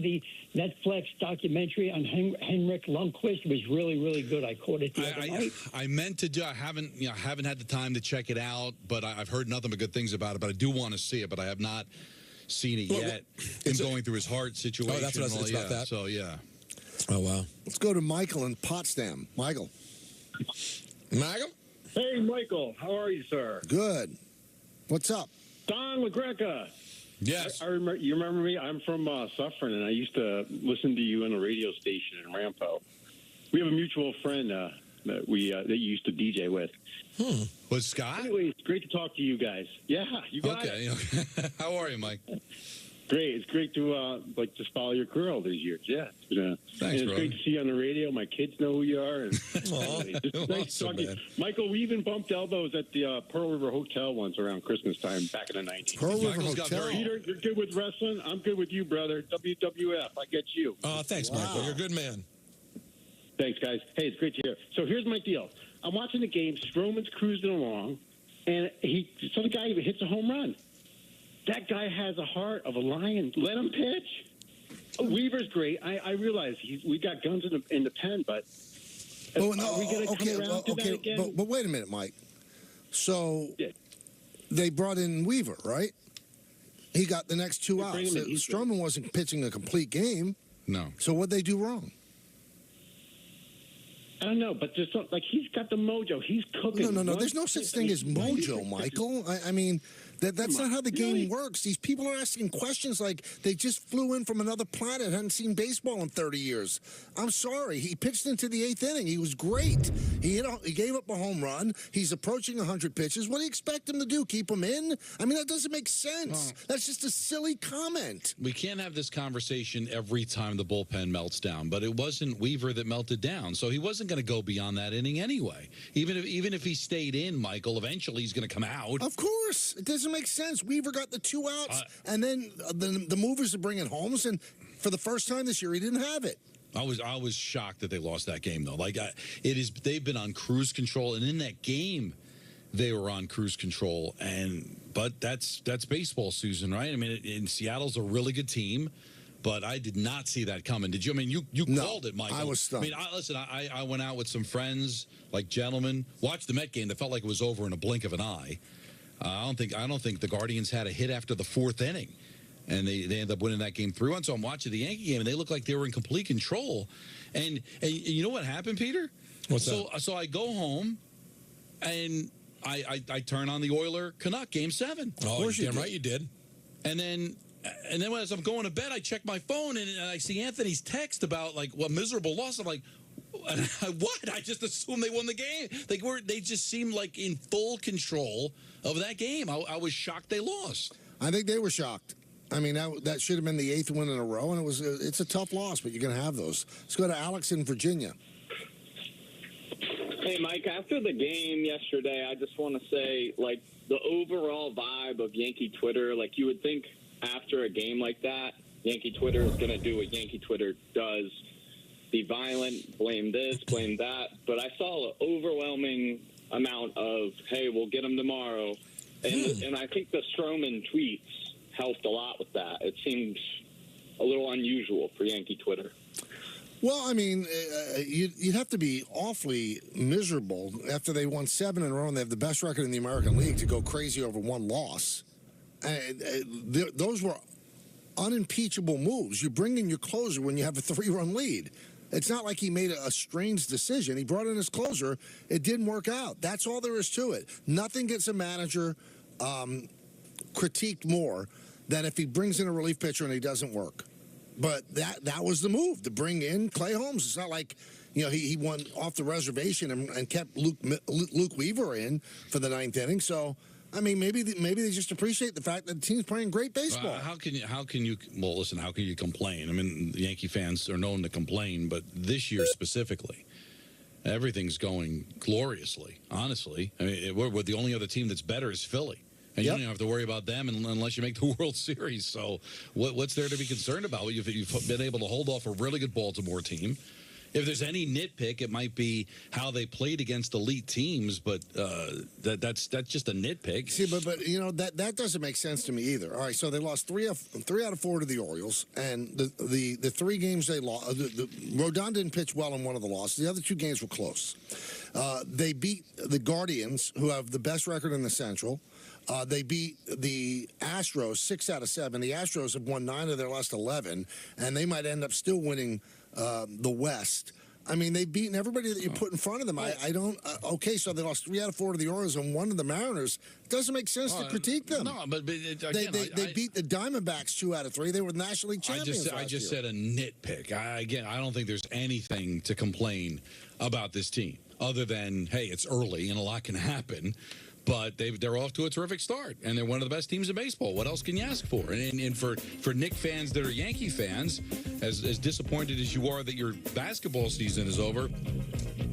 the Netflix documentary on Henrik Lundqvist? It was really, really good. I caught it the other night. I meant to do. I haven't had the time to check it out, but I've heard nothing but good things about it. But I do want to see it, but I have not seen it yet. Him going through his heart situation. Oh, that's what it's about that. So yeah. Oh wow. Let's go to Michael in Potsdam. Michael. Hey, Michael. How are you, sir? Good. What's up? Don LaGreca. Yes. I remember. You remember me? I'm from Suffern, and I used to listen to you on a radio station in Rampo. We have a mutual friend that you used to DJ with. Was Scott? Anyway, it's great to talk to you guys. Yeah, you got it. Okay. How are you, Mike? Great. It's great to just follow your career all these years. Yeah. Thanks, it's great to see you on the radio. My kids know who you are. And it's nice awesome, talking to you. Michael, we even bumped elbows at the Pearl River Hotel once around Christmas time back in the 90s. Pearl River Hotel. Peter, you're good with wrestling. I'm good with you, brother. WWF. I get you. Oh, thanks, Michael. You're a good man. Thanks, guys. Hey, it's great to hear. So here's my deal. I'm watching the game. Stroman's cruising along, and some guy hits a home run. That guy has a heart of a lion. Let him pitch. Weaver's great. I realize we got guns in the pen, but are we going to come around to that again? But wait a minute, Mike. So they brought in Weaver, right? He got the next 2 outs. Stroman wasn't pitching a complete game. No. So what'd they do wrong? I don't know, but there's he's got the mojo. He's cooking. No. There's no such thing as mojo, Michael. I mean, that's not how the game works. These people are asking questions like they just flew in from another planet, hadn't seen baseball in 30 years. I'm sorry. He pitched into the 8th inning. He was great. He gave up a home run. He's approaching 100 pitches. What do you expect him to do? Keep him in? I mean, that doesn't make sense. That's just a silly comment. We can't have this conversation every time the bullpen melts down, but it wasn't Weaver that melted down, so he wasn't going to go beyond that inning anyway. Even if he stayed in, Michael, eventually he's going to come out. Of course. It doesn't make sense. Weaver got the 2 outs, and then the movers are bringing Holmes, and for the first time this year, he didn't have it. I was shocked that they lost that game, though. They've been on cruise control, and in that game, they were on cruise control. But that's baseball, Susan, right? I mean, Seattle's a really good team. But I did not see that coming. Did you? I mean, you called it, Michael. I was stunned. I mean, I went out with some friends, like gentlemen, watched the Met game that felt like it was over in a blink of an eye. I don't think the Guardians had a hit after the 4th inning, and they ended up winning that game 3-1. So I'm watching the Yankee game, and they look like they were in complete control. And you know what happened, Peter? What's that? So I go home, and I turn on the Oiler Canuck game 7. Oh, damn right you did. And then as I'm going to bed, I check my phone, and I see Anthony's text about, what miserable loss. I'm like, what? I just assumed they won the game. They just seemed like in full control of that game. I was shocked they lost. I think they were shocked. I mean, that should have been the 8th win in a row, and it's a tough loss, but you're going to have those. Let's go to Alex in Virginia. Hey, Mike, after the game yesterday, I just want to say, the overall vibe of Yankee Twitter, you would think after a game like that, Yankee Twitter is going to do what Yankee Twitter does, be violent, blame this, blame that. But I saw an overwhelming amount of, hey, we'll get them tomorrow. And I think the Stroman tweets helped a lot with that. It seems a little unusual for Yankee Twitter. Well, I mean, you'd have to be awfully miserable after they won 7 in a row and they have the best record in the American League to go crazy over one loss. Those were unimpeachable moves. You bring in your closer when you have a 3-run lead. It's not like he made a strange decision. He brought in his closer. It didn't work out. That's all there is to it. Nothing gets a manager critiqued more than if he brings in a relief pitcher and he doesn't work. But that was the move, to bring in Clay Holmes. It's not like, he went off the reservation and kept Luke Weaver in for the 9th inning. So, I mean, maybe they just appreciate the fact that the team's playing great baseball. How can you complain? I mean, the Yankee fans are known to complain, but this year specifically, everything's going gloriously, honestly. I mean, we're the only other team that's better is Philly. And you don't even have to worry about them unless you make the World Series. So what's there to be concerned about? You've been able to hold off a really good Baltimore team. If there's any nitpick, it might be how they played against elite teams, but that's just a nitpick. See, but that doesn't make sense to me either. All right, so they lost 3 out of 4 to the Orioles, and the 3 games they lost, Rodon didn't pitch well in one of the losses. The other 2 games were close. They beat the Guardians, who have the best record in the Central. They beat the Astros 6 out of 7. The Astros have won 9 of their last 11, and they might end up still winning the West. I mean, they've beaten everybody that you put in front of them. I don't. Okay, so they lost 3 out of 4 to the Orioles and 1 to the Mariners. It doesn't make sense to critique them. No, but again, they beat the Diamondbacks 2 out of 3. They were National League champions. I just said a nitpick. I don't think there's anything to complain about this team other than, hey, it's early and a lot can happen. But they're off to a terrific start, and they're one of the best teams in baseball. What else can you ask for? And for Knick fans that are Yankee fans, as disappointed as you are that your basketball season is over,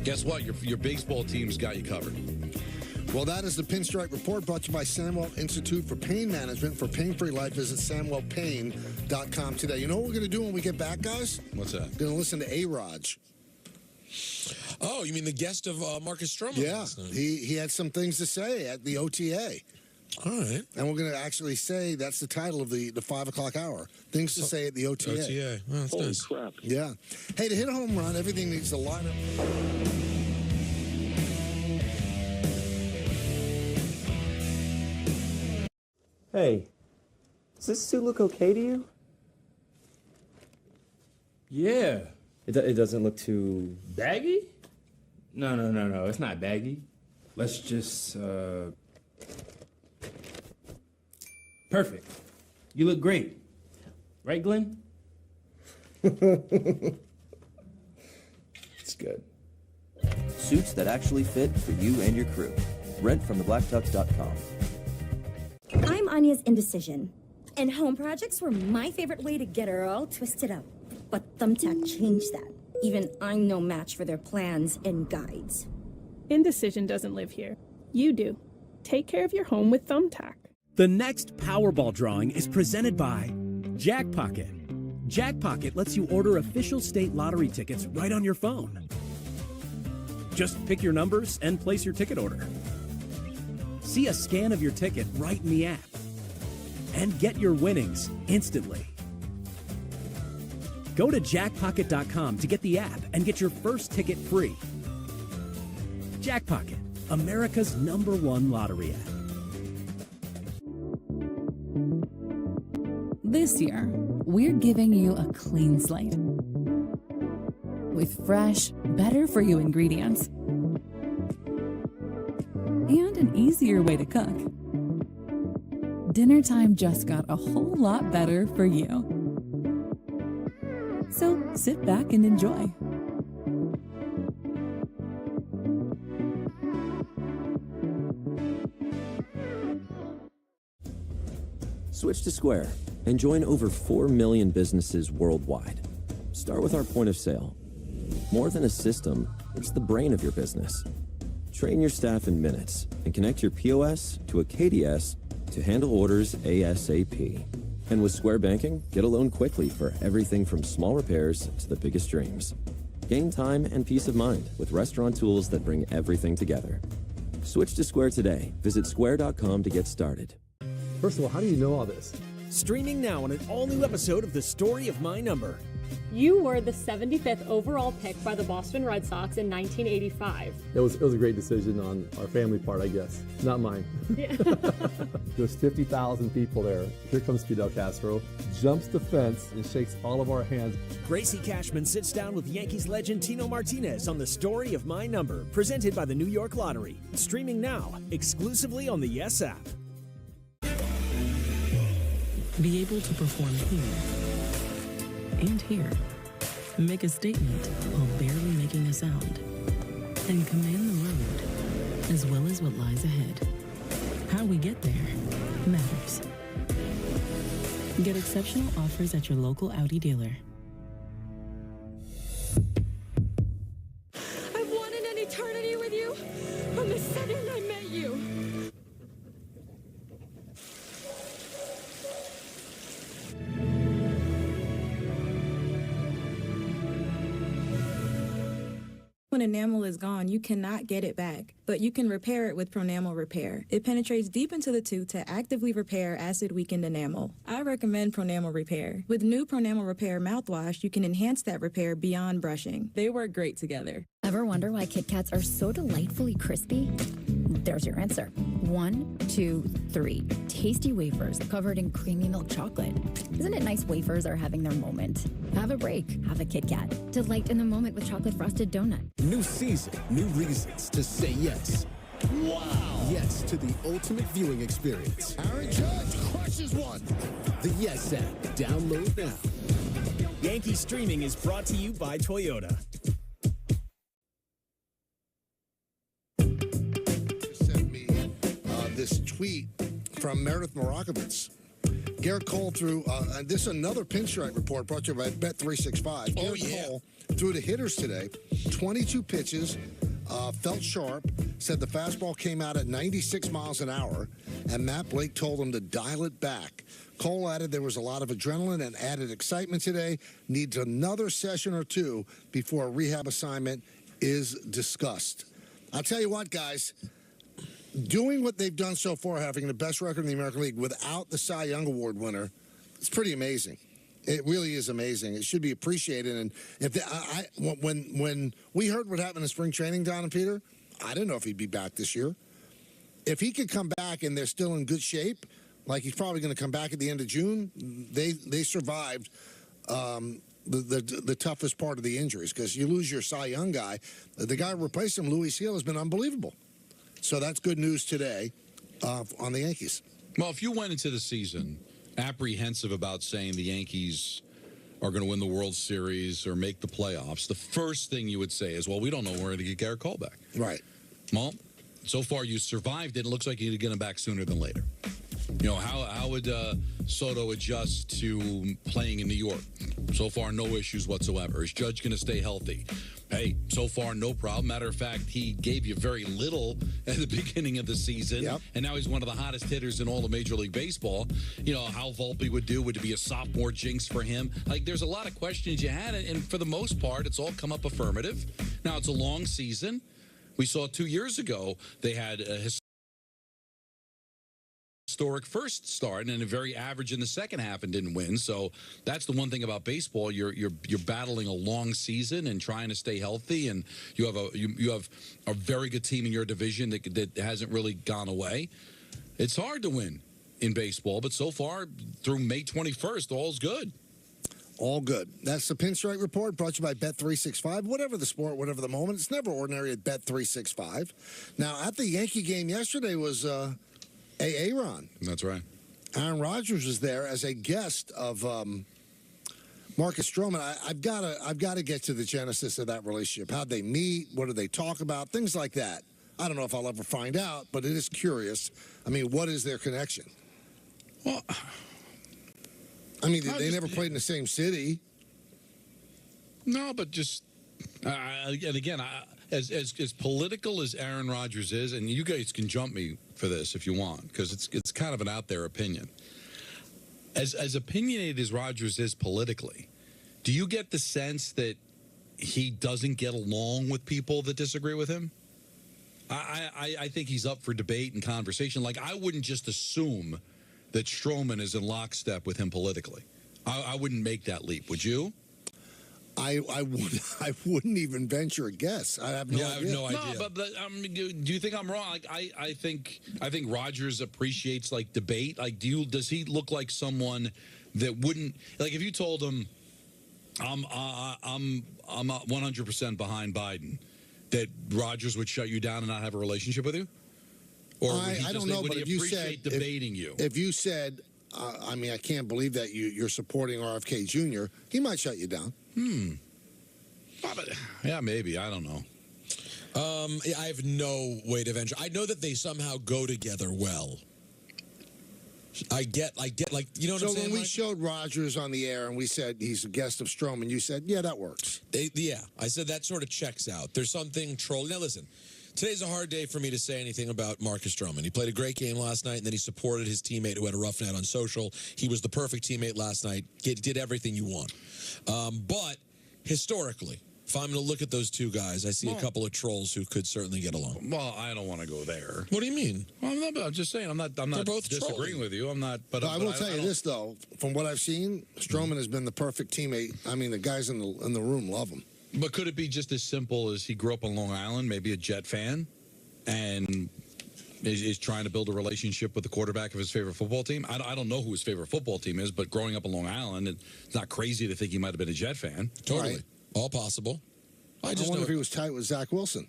guess what? Your baseball team's got you covered. Well, that is the Pinstripe Report, brought to you by Samuel Institute for Pain Management. For pain-free life, visit SamuelPain.com today. You know what we're going to do when we get back, guys? What's that? We're going to listen to A-Raj. Oh, you mean the guest of Marcus Stroman? Yeah, he had some things to say at the OTA. All right. And we're going to actually say that's the title of the 5 o'clock hour. Things to say at the OTA. OTA. Oh, that's Holy nice. crap. Yeah. Hey, to hit a home run, everything needs to line up. Hey, does this suit look okay to you? Yeah. It doesn't look too... Baggy? No, it's not baggy. Let's just, Perfect. You look great. Right, Glenn? It's good. Suits that actually fit for you and your crew. Rent from thebblacktux.com. I'm Anya's indecision, and home projects were my favorite way to get her all twisted up. But Thumbtack changed that. Even I'm no match for their plans and guides. Indecision doesn't live here. You do. Take care of your home with Thumbtack. The next Powerball drawing is presented by Jackpocket. Jackpocket lets you order official state lottery tickets right on your phone. Just pick your numbers and place your ticket order. See a scan of your ticket right in the app. And get your winnings instantly. Go to jackpocket.com to get the app and get your first ticket free. Jackpocket, America's #1 lottery app. This year, we're giving you a clean slate with fresh, better-for-you ingredients and an easier way to cook. Dinner time just got a whole lot better for you. So sit back and enjoy. Switch to Square and join over 4 million businesses worldwide. Start with our point of sale. More than a system, it's the brain of your business. Train your staff in minutes and connect your POS to a KDS to handle orders ASAP. And with Square Banking, get a loan quickly for everything from small repairs to the biggest dreams. Gain time and peace of mind with restaurant tools that bring everything together. Switch to Square today. Visit square.com to get started. First of all, how do you know all this? Streaming now on an all-new episode of The Story of My Number. You were the 75th overall pick by the Boston Red Sox in 1985. It was a great decision on our family part, I guess. Not mine. Yeah. There's 50,000 people there. Here comes Fidel Castro, jumps the fence and shakes all of our hands. Gracie Cashman sits down with Yankees legend Tino Martinez on The Story of My Number, presented by the New York Lottery. Streaming now, exclusively on the Yes app. Be able to perform here and here. Make a statement while barely making a sound. And command the road, as well as what lies ahead. How we get there matters. Get exceptional offers at your local Audi dealer. I've wanted an eternity with you from the second I met you. When enamel is gone, you cannot get it back, but you can repair it with Pronamel Repair. It penetrates deep into the tooth to actively repair acid-weakened enamel. I recommend Pronamel Repair. With new Pronamel Repair mouthwash, you can enhance that repair beyond brushing. They work great together. Ever wonder why Kit Kats are so delightfully crispy? There's your answer. 1, 2, 3. Tasty wafers covered in creamy milk chocolate. Isn't it nice wafers are having their moment? Have a break. Have a Kit Kat. Delight in the moment with chocolate frosted donut. New season, new reasons to say yes. Wow! Yes to the ultimate viewing experience. Aaron Judge crushes one. The Yes app. Download now. Yankee streaming is brought to you by Toyota. Sent me this tweet from Meredith Morakovitz. Garrett Cole threw, this is another pinstripe report brought to you by Bet365. Garrett Cole threw to hitters today, 22 pitches, felt sharp, said the fastball came out at 96 miles an hour, and Matt Blake told him to dial it back. Cole added there was a lot of adrenaline and added excitement today, needs another session or two before a rehab assignment is discussed. I'll tell you what, guys, doing what they've done so far, having the best record in the American League without the Cy Young Award winner, it's pretty amazing. It really is amazing. It should be appreciated. And if when we heard what happened in spring training, Don and Peter, I didn't know if he'd be back this year. If he could come back and they're still in good shape, like he's probably going to come back at the end of June, they survived the toughest part of the injuries, because you lose your Cy Young guy. The guy who replaced him, Louis Seal, has been unbelievable. So that's good news today on the Yankees. Well, if you went into the season apprehensive about saying the Yankees are going to win the World Series or make the playoffs, the first thing you would say is, well, we don't know when we're going to get Garrett Cole back. Right. Well, so far you survived it. It looks like you're going to get him back sooner than later. You know, how would Soto adjust to playing in New York? So far, no issues whatsoever. Is Judge going to stay healthy? Hey, so far, no problem. Matter of fact, he gave you very little at the beginning of the season, and now he's one of the hottest hitters in all of Major League Baseball. You know, how Volpe would do. Would it be a sophomore jinx for him? Like, there's a lot of questions you had, and for the most part, it's all come up affirmative. Now, it's a long season. We saw 2 years ago they had a historic first start and a very average in the second half and didn't win. So that's the one thing about baseball. You're battling a long season and trying to stay healthy, and you have a very good team in your division that hasn't really gone away. It's hard to win in baseball, but so far through May 21st, all's good. All good. That's the Pinstripe Report, brought to you by Bet365. Whatever the sport, whatever the moment, it's never ordinary at Bet365. Now, at the Yankee game yesterday was Aaron. That's right. Aaron Rodgers was there as a guest of Marcus Stroman. I've got to get to the genesis of that relationship. How'd they meet? What did they talk about? Things like that. I don't know if I'll ever find out, but it is curious. I mean, what is their connection? Well, I mean, they never played in the same city. No, but just and again, as political as Aaron Rodgers is, and you guys can jump me for this if you want, because it's kind of an out there opinion. As opinionated as Rodgers is politically, do you get the sense that he doesn't get along with people that disagree with him? I think he's up for debate and conversation. Like, I wouldn't just assume that Stroman is in lockstep with him politically. I wouldn't make that leap. Would you? I wouldn't even venture a guess. I have no idea. I have no idea. No, but do you think I'm wrong? Like, I think Rogers appreciates like debate. Like, does he look like someone that wouldn't, like, if you told him I'm 100% behind Biden, that Rogers would shut you down and not have a relationship with you? Or I don't know, but if you said debating you, if you said, I mean, I can't believe that you're supporting RFK Jr., he might shut you down. Yeah, maybe. I don't know. I have no way to venture. I know that they somehow go together well. I get, like, you know what I'm saying? So when we showed Rogers on the air and we said he's a guest of Stroman, you said, yeah, that works. Yeah, I said that sort of checks out. There's something troll. Now, listen, today's a hard day for me to say anything about Marcus Stroman. He played a great game last night, and then he supported his teammate who had a rough night on social. He was the perfect teammate last night. Did everything you want. But historically, if I'm going to look at those two guys, I see a couple of trolls who could certainly get along. Well, I don't want to go there. What do you mean? Well, I'm just saying. I'm not both disagreeing trolling with you. I'm not. But I will tell you this, though. From what I've seen, Stroman has been the perfect teammate. I mean, the guys in the room love him. But could it be just as simple as he grew up on Long Island, maybe a Jet fan, and is trying to build a relationship with the quarterback of his favorite football team? I don't know who his favorite football team is, but growing up on Long Island, it's not crazy to think he might have been a Jet fan. Totally. Right. All possible. I wonder if he was tight with Zach Wilson.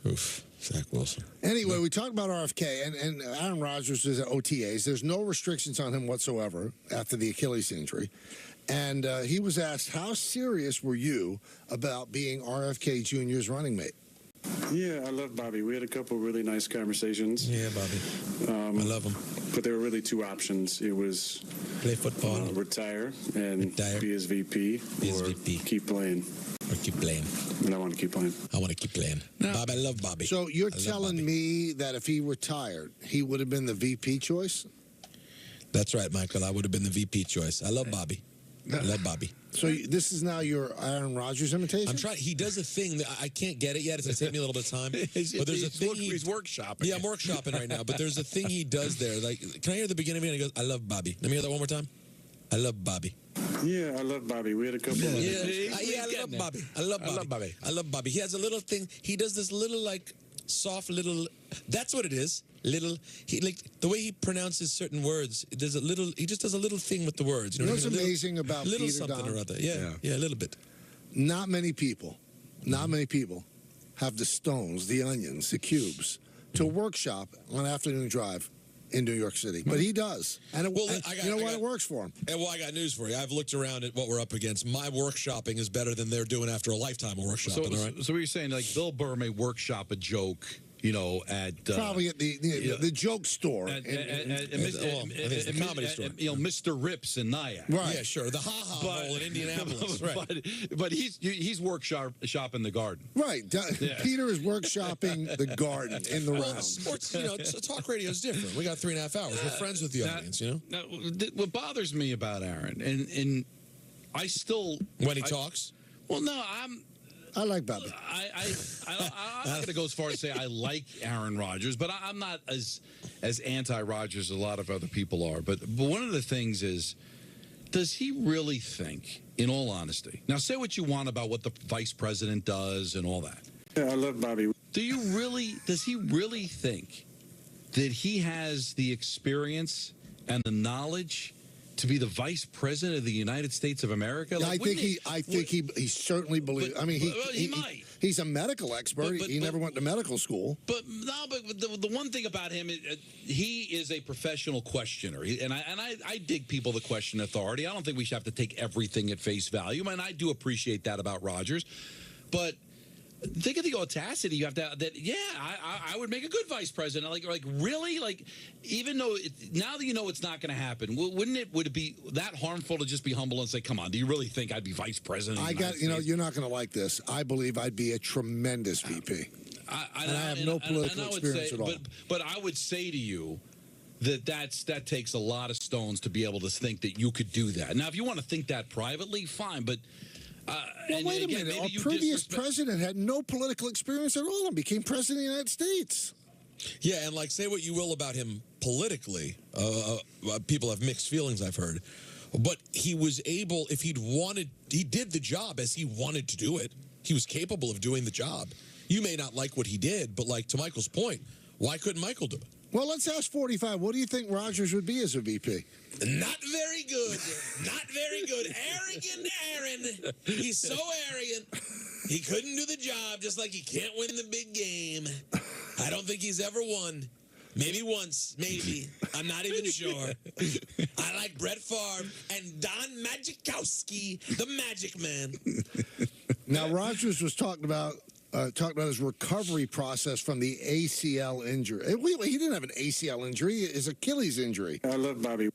Oof, Zach Wilson. Anyway, we talked about RFK, and Aaron Rodgers is at OTAs. There's no restrictions on him whatsoever after the Achilles injury. And he was asked, how serious were you about being RFK Jr.'s running mate? Yeah, I love Bobby. We had a couple really nice conversations. Yeah, Bobby. I love him. But there were really two options. It was play football, retire and be his VP, keep playing. Or keep playing. And I want to keep playing. I want to keep playing. Bob, I love Bobby. So you're telling me that if he retired, he would have been the VP choice? That's right, Michael. I would have been the VP choice. I love Bobby. I love Bobby. So this is now your Aaron Rodgers imitation? I'm trying. He does a thing that I can't get it yet. It's going to take me a little bit of time. But there's a thing he's workshopping. Yeah, I'm workshopping right now. But there's a thing he does there. Like, can I hear the beginning of it? And he goes, I love Bobby. Let me hear that one more time. I love Bobby. Yeah, I love Bobby. We had a couple of I love Bobby. I love Bobby. I love Bobby. He has a little thing. He does this little, like, soft little. That's what it is. Little. He, like, the way he pronounces certain words. There's a little. He just does a little thing with the words. You know what's amazing about little Peter something Don? or other. Yeah, a little bit. Not many people have the stones, the onions, the cubes to workshop on an afternoon drive in New York City. But he does. And it works for him. And I got news for you. I've looked around at what we're up against. My workshopping is better than they're doing after a lifetime of workshopping. So what you're saying, like, Bill Burr may workshop a joke, at probably at the joke store, at the comedy store. Mr. Rips in Nyack. Right. Yeah, sure. The Ha-Ha Bowl in Indianapolis. Right. But he's shopping the garden. Right. Peter is workshopping the garden in the round. Sports, talk radio is different. We got 3.5 hours. We're friends with the audience, Now, what bothers me about Aaron, and I still when he talks. Well, no, I like Bobby. I'm not going to go as far as say I like Aaron Rodgers, but I'm not as anti-Rodgers as a lot of other people are. But one of the things is, does he really think, in all honesty, now say what you want about what the vice president does and all that. Yeah, I love Bobby. Does he really think that he has the experience and the knowledge to be the vice president of the United States of America? Like, I think he certainly believes. I mean, he might. He's a medical expert. He never went to medical school. But the one thing about him, he is a professional questioner, and I dig people that question authority. I don't think we should have to take everything at face value, and I do appreciate that about Rodgers, but. Think of the audacity you have to. I would make a good vice president. Like really, like even though now that you know it's not going to happen, would it be that harmful to just be humble and say, "Come on, do you really think I'd be vice president?" You're not going to like this. I believe I'd be a tremendous VP. I have no political experience at all. But I would say to you that takes a lot of stones to be able to think that you could do that. Now, if you want to think that privately, fine, but. Wait a minute. Our previous president had no political experience at all and became president of the United States. Yeah, and say what you will about him politically. People have mixed feelings, I've heard. But he was able, if he'd wanted, he did the job as he wanted to do it. He was capable of doing the job. You may not like what he did, but like to Michael's point, why couldn't Michael do it? Well, let's ask 45. What do you think Rodgers would be as a VP? Not very good. Not very good. Arrogant Aaron. He's so arrogant. He couldn't do the job, just like he can't win the big game. I don't think he's ever won. Maybe once, maybe. I'm not even sure. I like Brett Favre and Don Majkowski, the Magic Man. Now, Rodgers was talking about his recovery process from the ACL injury. He didn't have an ACL injury; his Achilles injury. I love Bobby.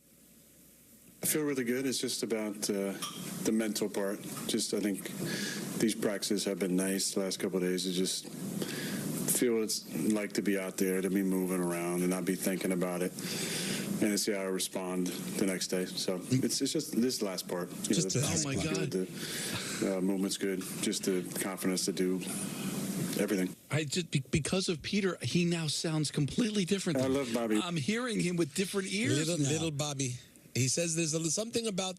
I feel really good. It's just about the mental part. Just I think these practices have been nice the last couple of days. It's just feel what it's like to be out there, to be moving around and not be thinking about it, and to see how I respond the next day. So it's just this last part. Just oh my God, the movement's good. Just the confidence to do everything. I just because of Peter, he now sounds completely different. I love Bobby. I'm hearing him with different ears. Little Bobby. He says there's something about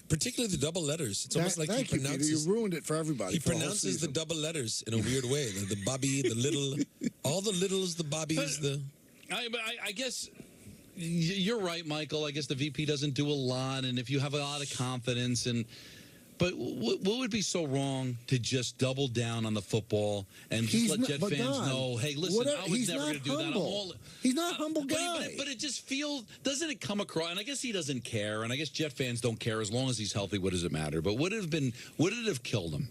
particularly the double letters. It's almost like he pronounces. You ruined it for everybody. He pronounces the double letters in a weird way. The Bobby, the little, all the littles, the Bobbies, I guess you're right, Michael. I guess the VP doesn't do a lot, and if you have a lot of confidence But what would be so wrong to just double down on the football and just let Jet fans know, hey, listen, I was never going to do that. He's not a humble guy. But it just feels, doesn't it come across, and I guess he doesn't care, and I guess Jet fans don't care as long as he's healthy, what does it matter? But would it have killed him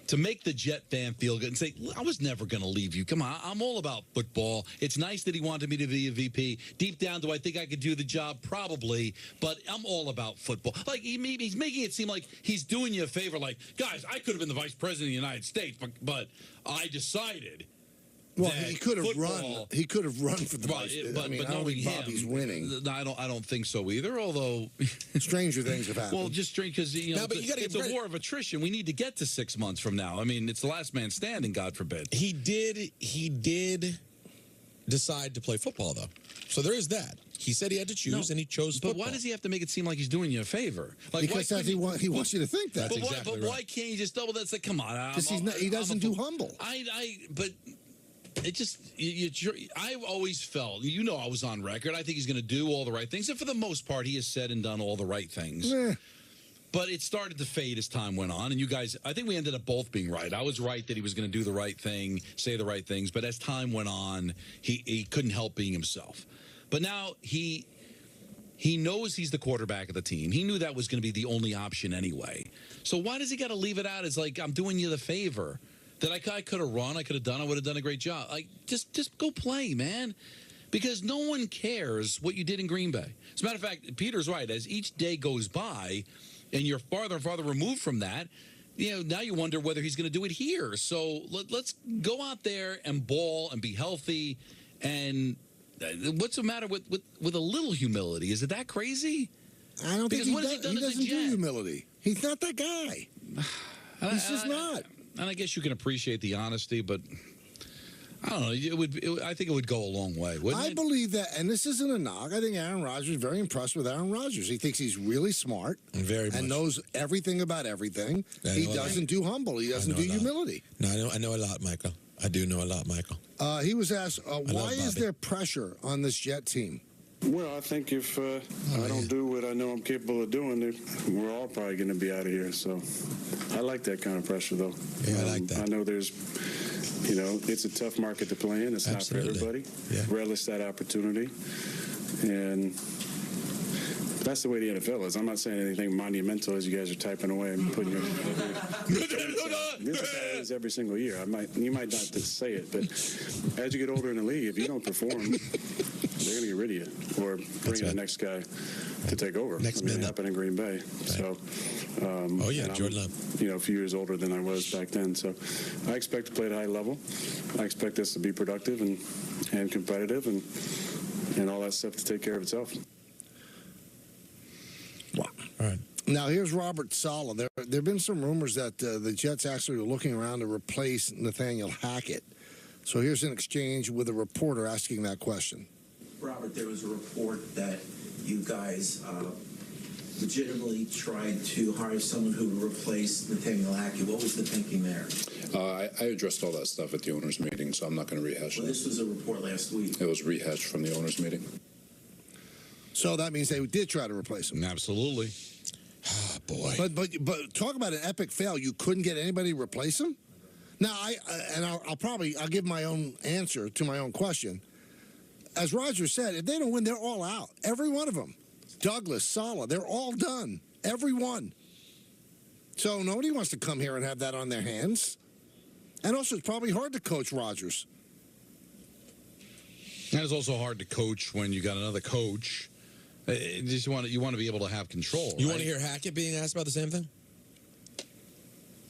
to make the Jet fan feel good and say, I was never going to leave you. Come on, I'm all about football. It's nice that he wanted me to be a VP. Deep down, do I think I could do the job? Probably, but I'm all about football. Like, he's making it seem like he's doing you a favor. Like, guys, I could have been the vice president of the United States, but I decided. Well, he could have run. He could have run for the vice. But knowing him, Bobby's winning. I don't think so either. Although stranger things have happened. Well, just strange because it's a war of attrition. We need to get to 6 months from now. I mean, it's the last man standing. God forbid. He did decide to play football, though. So there is that. He said he had to choose, and he chose football. But why does he have to make it seem like he's doing you a favor? Like, because he wants you to think that. But why can't he just double that? It's like, come on. Because he doesn't do humble. But it just, I've always felt, I was on record, I think he's going to do all the right things. And for the most part, he has said and done all the right things. But it started to fade as time went on. And you guys, I think we ended up both being right. I was right that he was going to do the right thing, say the right things. But as time went on, he couldn't help being himself. But now he knows he's the quarterback of the team. He knew that was going to be the only option anyway. So why does he got to leave it out as like, I'm doing you the favor? That I could have run, I could have done, I would have done a great job. Like, just go play, man. Because no one cares what you did in Green Bay. As a matter of fact, Peter's right. As each day goes by and you're farther and farther removed from that, now you wonder whether he's going to do it here. So let's go out there and ball and be healthy. And what's the matter with a little humility? Is it that crazy? I don't think he doesn't do humility. He's not that guy. He's just not. And I guess you can appreciate the honesty, but I don't know. I think it would go a long way, wouldn't it? I believe that, and this isn't a knock. I think Aaron Rodgers is very impressed with Aaron Rodgers. He thinks he's really smart and knows everything about everything. He doesn't do humble. He doesn't do humility. No, I know a lot, Michael. I do know a lot, Michael. He was asked, why is there pressure on this Jet team? Well, I think if I don't do what I know I'm capable of doing, we're all probably going to be out of here. So I like that kind of pressure, though. Yeah, I like that. I know there's, it's a tough market to play in. It's not for everybody. Yeah. Relish that opportunity. And that's the way the NFL is. I'm not saying anything monumental as you guys are typing away and putting your... This is every single year. You might not say it, but as you get older in the league, if you don't perform... they're going to get rid of you or bring in the next guy to take over. It happened in Green Bay. Right. So, Jordan Love. A few years older than I was back then. So I expect to play at a high level. I expect this to be productive and competitive and all that stuff to take care of itself. Wow. All right. Now, here's Robert Saleh. There have been some rumors that the Jets actually are looking around to replace Nathaniel Hackett. So here's an exchange with a reporter asking that question. Robert, there was a report that you guys legitimately tried to hire someone who would replace Nathaniel Hackett. What was the thinking there? I addressed all that stuff at the owners' meeting, so I'm not going to rehash Well, it. this was a report last week. It was rehashed from the owners' meeting. So that means they did try to replace him. Absolutely. Oh, boy. But talk about an epic fail. You couldn't get anybody to replace him? Now, I'll give my own answer to my own question. As Roger said, if they don't win, they're all out. Every one of them. Douglas, Sala, they're all done. Every one. So nobody wants to come here and have that on their hands. And also, it's probably hard to coach Rodgers. And it's also hard to coach when you got another coach. You want to be able to have control. You want to hear Hackett being asked about the same thing?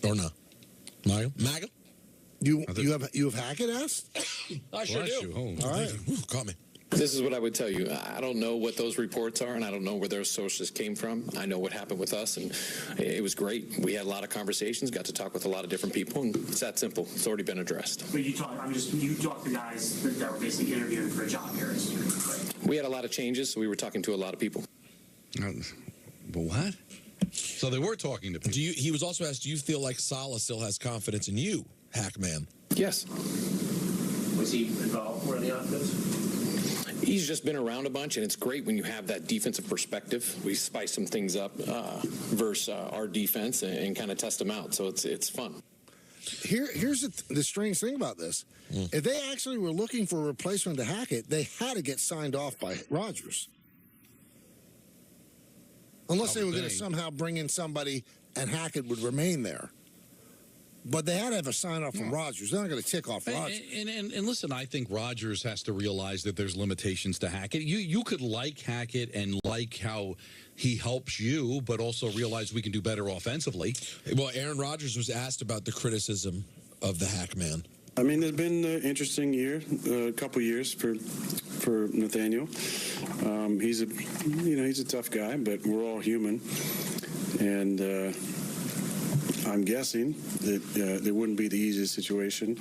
Or no? Michael? You have Hackett asked? I sure do. All right. Caught me. This is what I would tell you. I don't know what those reports are, and I don't know where those sources came from. I know what happened with us, and it was great. We had a lot of conversations, got to talk with a lot of different people, and it's that simple. It's already been addressed. But you talked to guys that were basically interviewing for a job here. We had a lot of changes, so we were talking to a lot of people. But what? So they were talking to people. He was also asked, do you feel like Saleh still has confidence in you, Hackman? Yes. Was he involved more in the offense? He's just been around a bunch, and it's great when you have that defensive perspective. We spice some things up versus our defense and kind of test them out, so it's fun. Here's the strange thing about this. If they actually were looking for a replacement to Hackett, they had to get signed off by Rodgers. Unless they were going to somehow bring in somebody and Hackett would remain there. But they had to have a sign-off from Rodgers. They're not going to tick off Rodgers. And listen, I think Rodgers has to realize that there's limitations to Hackett. You could like Hackett and like how he helps you, but also realize we can do better offensively. Well, Aaron Rodgers was asked about the criticism of the Hackman. I mean, there's been an interesting year, a couple years for Nathaniel. He's a tough guy, but we're all human, and I'm guessing that it wouldn't be the easiest situation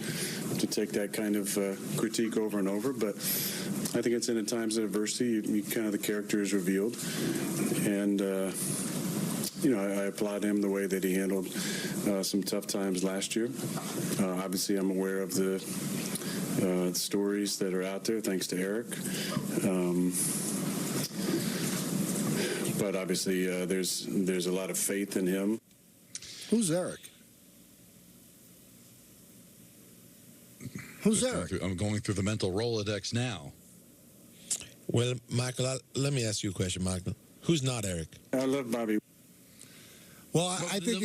to take that kind of critique over and over, but I think it's in times of adversity, kind of the character is revealed, and I applaud him the way that he handled some tough times last year. Obviously, I'm aware of the stories that are out there, thanks to Eric. But obviously, there's a lot of faith in him. Who's Eric? Who's Eric? I'm going through the mental Rolodex now. Well, Michael, let me ask you a question, Michael. Who's not Eric? I love Bobby. Well, I think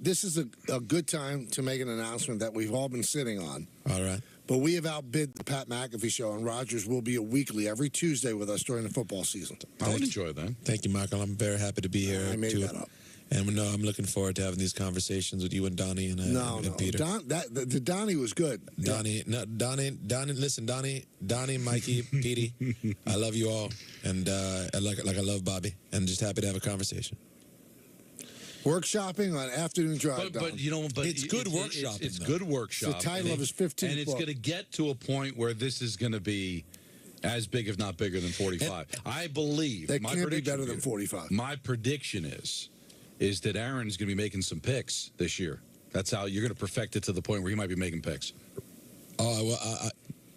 this is a good time to make an announcement that we've all been sitting on. All right. But we have outbid the Pat McAfee Show, and Rodgers will be a weekly every Tuesday with us during the football season. I would enjoy that. Thank you, Michael. I'm very happy to be here. I made that up. And no, I'm looking forward to having these conversations with you and Donnie and Peter. The Donnie was good. Donnie, listen, Donnie, Mikey, Petey, I love you all, and I love Bobby, and just happy to have a conversation. Workshopping on Afternoon Drive. But it's good workshopping. It's good workshopping. It's the title of his 15th and it's going to get to a point where this is going to be as big, if not bigger, than 45. I believe that can't be better than 45. My prediction is that Aaron's going to be making some picks this year. That's how you're going to perfect it to the point where he might be making picks. Oh well,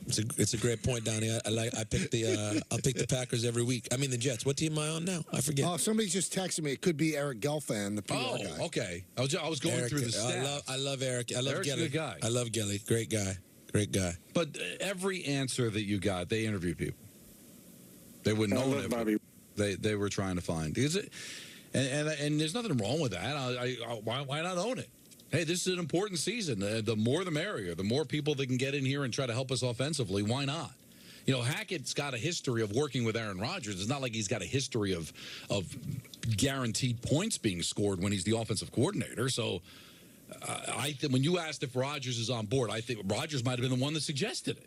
it's a great point, Donnie. I'll pick the Packers every week. I mean the Jets. What team am I on now? I forget. Oh, somebody just texted me. It could be Eric Gelfand, the PR guy. Oh, okay. I was going through the staff. I love Eric. I love Eric's Gelly. a good guy. I love Gelly. Great guy. But every answer that you got, they interviewed people. They wouldn't know it. Bobby. They were trying to find. And there's nothing wrong with that. Why not own it? Hey, this is an important season. The more the merrier. The more people that can get in here and try to help us offensively, why not? You know, Hackett's got a history of working with Aaron Rodgers. It's not like he's got a history of guaranteed points being scored when he's the offensive coordinator. So when you asked if Rodgers is on board, I think Rodgers might have been the one that suggested it.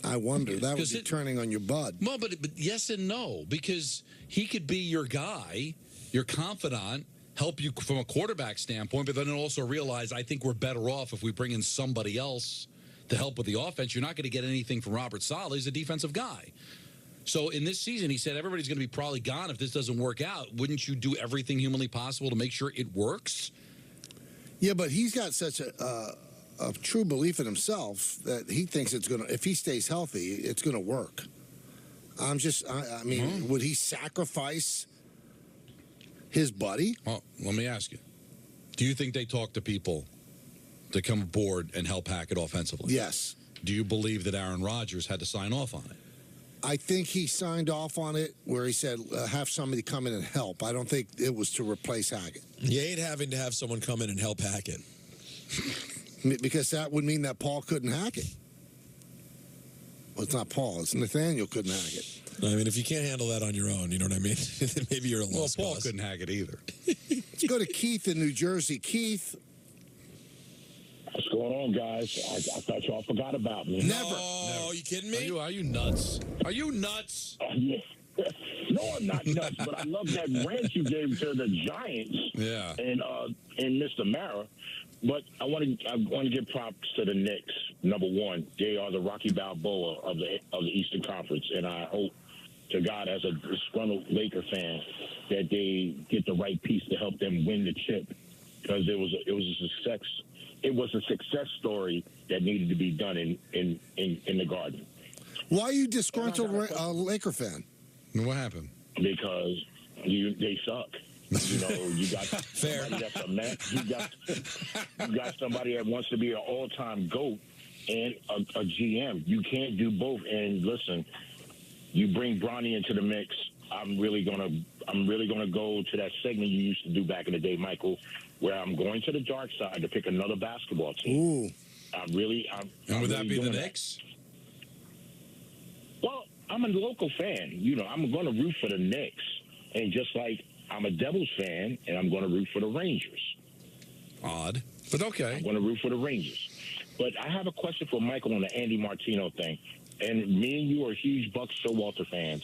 I wonder. That would be turning on your bud. Well, but yes and no, because he could be your guy, your confidant, help you from a quarterback standpoint, but then also realize I think we're better off if we bring in somebody else to help with the offense. You're not going to get anything from Robert Saleh. He's a defensive guy. So in this season, he said everybody's going to be probably gone if this doesn't work out. Wouldn't you do everything humanly possible to make sure it works? Yeah, but he's got such a true belief in himself that he thinks it's going to, if he stays healthy, it's going to work. I mean, would he sacrifice his buddy? Well, let me ask you. Do you think they talk to people to come aboard and help Hackett offensively? Yes. Do you believe that Aaron Rodgers had to sign off on it? I think he signed off on it where he said, have somebody come in and help. I don't think it was to replace Hackett. You ain't having to have someone come in and help Hackett. Because that would mean that Paul couldn't hack it. Well, it's not Paul. It's Nathaniel couldn't hack it. I mean, if you can't handle that on your own, you know what I mean? Maybe you're a lost Paul cause. couldn't hack it either. Let's go to Keith in New Jersey. Keith. What's going on, guys? I thought y'all forgot about me. Never. Oh, you kidding me? Are you nuts? Are you nuts? No, I'm not nuts, but I love that rant you gave to the Giants. Yeah. And Mr. Mara. But I want to give props to the Knicks. Number one, they are the Rocky Balboa of the Eastern Conference, and I hope to God, as a disgruntled Laker fan, that they get the right piece to help them win the chip, because it was a success. It was a success story that needed to be done in the Garden. Why are you disgruntled Laker fan? What happened? Because they suck. You know, you got fair. Somebody that's a man. You got somebody that wants to be an all-time GOAT and a GM. You can't do both. And listen, you bring Bronny into the mix. I'm really gonna go to that segment you used to do back in the day, Michael, where I'm going to the dark side to pick another basketball team. Ooh. And would that be the Knicks? Well, I'm a local fan. You know, I'm going to root for the Knicks. And just like I'm a Devils fan, and I'm going to root for the Rangers. Odd, but okay. I'm going to root for the Rangers. But I have a question for Michael on the Andy Martino thing. And me and you are huge Buck Showalter fans.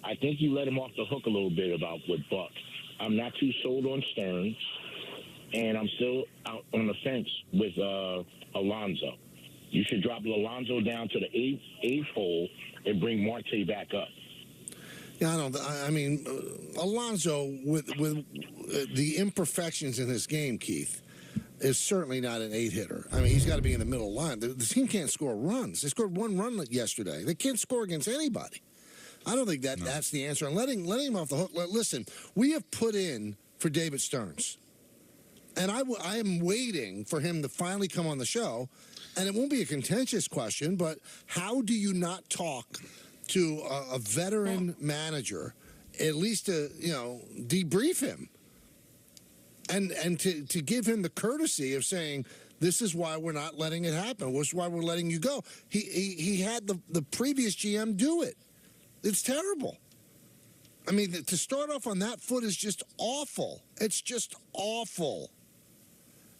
I think you let him off the hook a little bit with Buck. I'm not too sold on Stearns, and I'm still out on the fence with Alonzo. You should drop Alonzo down to the eighth hole and bring Marte back up. Yeah, I mean, Alonzo, with the imperfections in his game, Keith, is certainly not an 8-hitter. I mean, he's got to be in the middle line. The team can't score runs. They scored one run yesterday. They can't score against anybody. I don't think that's the answer. And letting him off the hook. Listen, we have put in for David Stearns. And I am waiting for him to finally come on the show. And it won't be a contentious question, but how do you not talk to a veteran manager, at least to, debrief him? And to give him the courtesy of saying, this is why we're not letting it happen. This is why we're letting you go. He had the previous GM do it. It's terrible. I mean, to start off on that foot is just awful. It's just awful.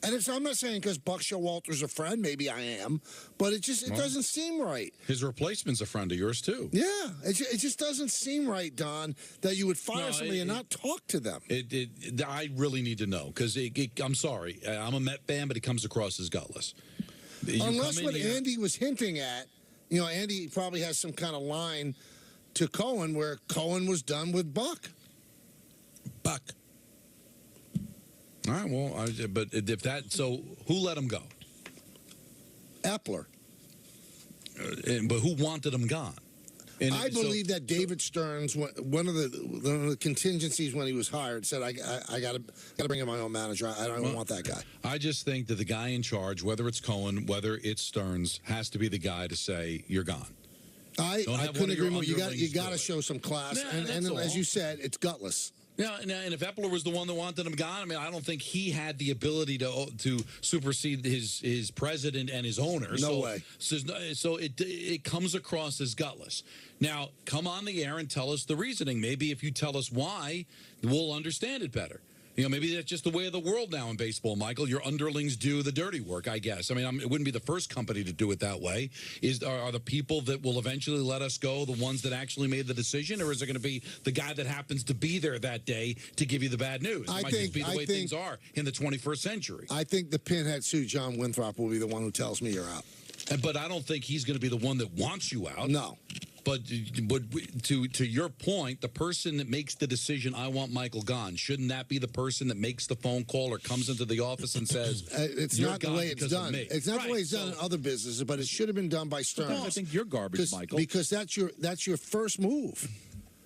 And I'm not saying because Buck Showalter's a friend. Maybe I am. But it doesn't seem right. His replacement's a friend of yours, too. Yeah. It just doesn't seem right, Don, that you would fire somebody and not talk to them. I really need to know, because I'm sorry. I'm a Met fan, but it comes across as gutless. Unless what Andy was hinting at, Andy probably has some kind of line to Cohen where Cohen was done with Buck. All right, well, but if that, so who let him go? Epler. But who wanted him gone? I believe that David Stearns, one of the contingencies when he was hired, said, I got to bring in my own manager. I don't want that guy. I just think that the guy in charge, whether it's Cohen, whether it's Stearns, has to be the guy to say, you're gone. I couldn't agree more. You got to show some class. And as you said, it's gutless. Yeah, and if Epler was the one that wanted him gone, I mean, I don't think he had the ability to supersede his president and his owner. No way. So it comes across as gutless. Now, come on the air and tell us the reasoning. Maybe if you tell us why, we'll understand it better. Maybe that's just the way of the world now in baseball, Michael. Your underlings do the dirty work, I guess. I mean, it wouldn't be the first company to do it that way. Are the people that will eventually let us go the ones that actually made the decision, or is it going to be the guy that happens to be there that day to give you the bad news? It might just be the way things are in the 21st century. I think the pinhead suit, John Winthrop, will be the one who tells me you're out. But I don't think he's going to be the one that wants you out. No. But to your point, the person that makes the decision, I want Michael gone, shouldn't that be the person that makes the phone call or comes into the office and says, it's "You're not the gone way it's because of done. me"? It's not the way it's done in other businesses, but it should have been done by Stearns. No, I think you're garbage, Michael. Because that's your first move.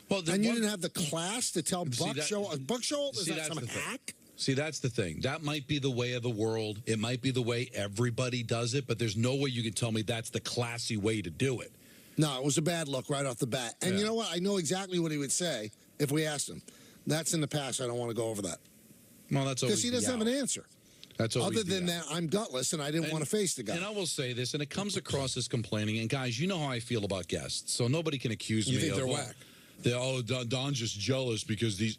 Well, and you didn't have the class to tell Buck Showalter, is that some hack? See, that's the thing. That might be the way of the world. It might be the way everybody does it, but there's no way you can tell me that's the classy way to do it. No, it was a bad look right off the bat. And you know what? I know exactly what he would say if we asked him. That's in the past. I don't want to go over that. Well, that's because he doesn't have an answer. That's other than that, I'm gutless, and I didn't want to face the guy. And I will say this, and it comes across as complaining. And guys, you know how I feel about guests, so nobody can accuse me. You think they're whack? Don's just jealous because these.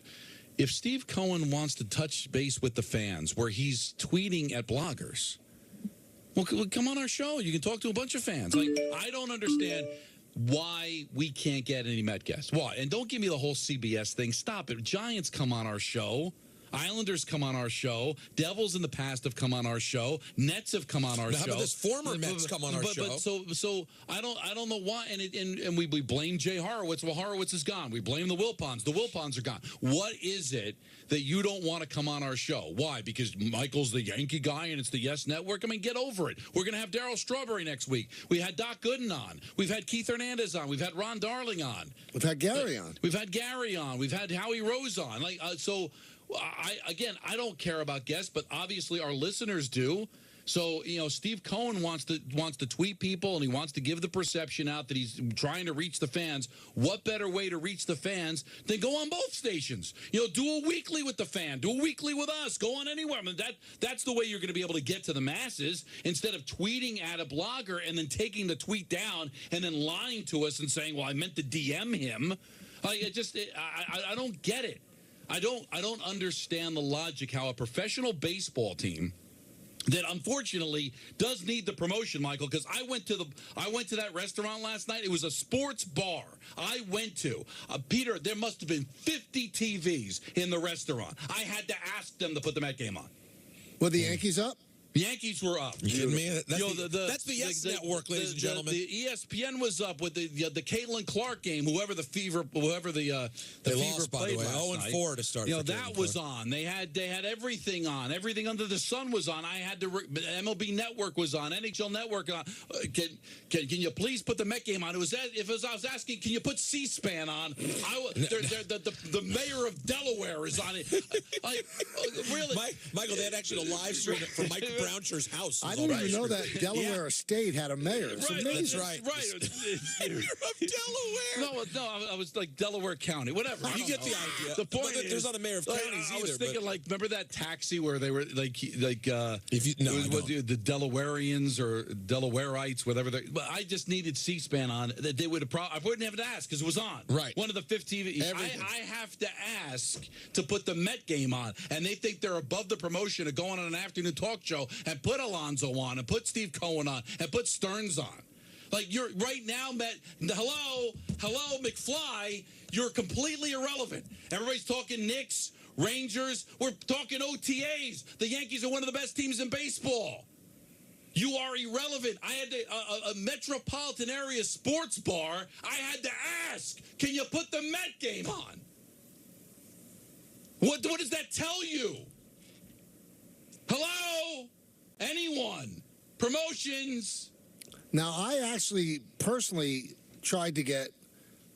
If Steve Cohen wants to touch base with the fans, where he's tweeting at bloggers, well, come on our show. You can talk to a bunch of fans. Like, I don't understand why we can't get any Met guests. Why? And don't give me the whole CBS thing. Stop it. Giants come on our show. Islanders come on our show. Devils in the past have come on our show. Nets have come on our show. How about this? Former Mets come on our show. So I don't know why. And we blame Jay Horowitz. Well, Horowitz is gone. We blame the Wilpons. The Wilpons are gone. What is it that you don't want to come on our show? Why? Because Michael's the Yankee guy and it's the Yes Network? I mean, get over it. We're going to have Darryl Strawberry next week. We had Doc Gooden on. We've had Keith Hernandez on. We've had Ron Darling on. We've had Gary on. We've had Gary on. We've had Howie Rose on. I don't care about guests, but obviously our listeners do. So, Steve Cohen wants to tweet people, and he wants to give the perception out that he's trying to reach the fans. What better way to reach the fans than go on both stations? Do a weekly with the fan. Do a weekly with us. Go on anywhere. I mean, that's the way you're going to be able to get to the masses, instead of tweeting at a blogger and then taking the tweet down and then lying to us and saying, well, I meant to DM him. I don't get it. I don't understand the logic how a professional baseball team that unfortunately does need the promotion, Michael, because I went to that restaurant last night. It was a sports bar I went to. Peter, there must have been 50 TVs in the restaurant. I had to ask them to put the Met game on. Were the Yankees up? The Yankees were up. You kidding me? That's the Yes Network, ladies and gentlemen. The ESPN was up with the Caitlin Clark game. Whoever the Fever they lost, by the way, 0-4 to start. That was on. They had everything on. Everything under the sun was on. I had to. MLB Network was on. NHL Network on. Can you please put the Met game on? I was asking, can you put C-SPAN on? The mayor of Delaware is on it. Really, Michael, they had actually a live stream from Mike Brownshires house. I didn't even know that Delaware State had a mayor. It's amazing. That's right. Mayor of Delaware. No, I was like Delaware County, whatever. You get the idea. The point is, there's not a mayor of counties either. I was thinking, remember that taxi where they were the Delawareans or Delawareites, whatever. But I just needed C-SPAN on. That they would have. I wouldn't have to ask because it was on. Right. One of the 15. I have to ask to put the Met game on, and they think they're above the promotion of going on an afternoon talk show and put Alonzo on and put Steve Cohen on and put Stearns on. Like, you're right now, Met. Hello, McFly. You're completely irrelevant. Everybody's talking Knicks, Rangers. We're talking OTAs. The Yankees are one of the best teams in baseball. You are irrelevant. I had a metropolitan area sports bar. I had to ask, can you put the Met game on? What does that tell you? Hello? Anyone? Promotions? Now, I actually personally tried to get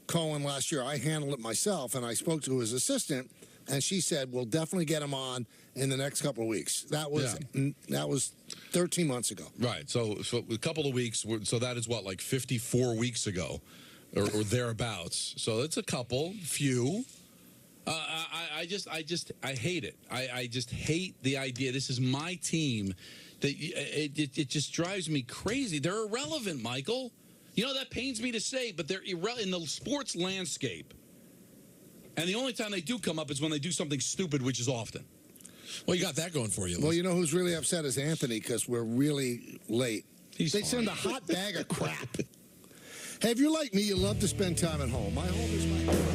Cohen last year. I handled it myself, and I spoke to his assistant, and she said, we'll definitely get him on in the next couple of weeks. That was 13 months ago. Right. So a couple of weeks. So that is what, like 54 weeks ago or thereabouts. So it's a few. I hate it. I just hate the idea. This is my team. It just drives me crazy. They're irrelevant, Michael. That pains me to say, but they're irrelevant in the sports landscape. And the only time they do come up is when they do something stupid, which is often. Well, you got that going for you. Well, you know who's really upset is Anthony, because we're really late. They send a hot bag of crap. Hey, if you're like me, you love to spend time at home. My home is my home.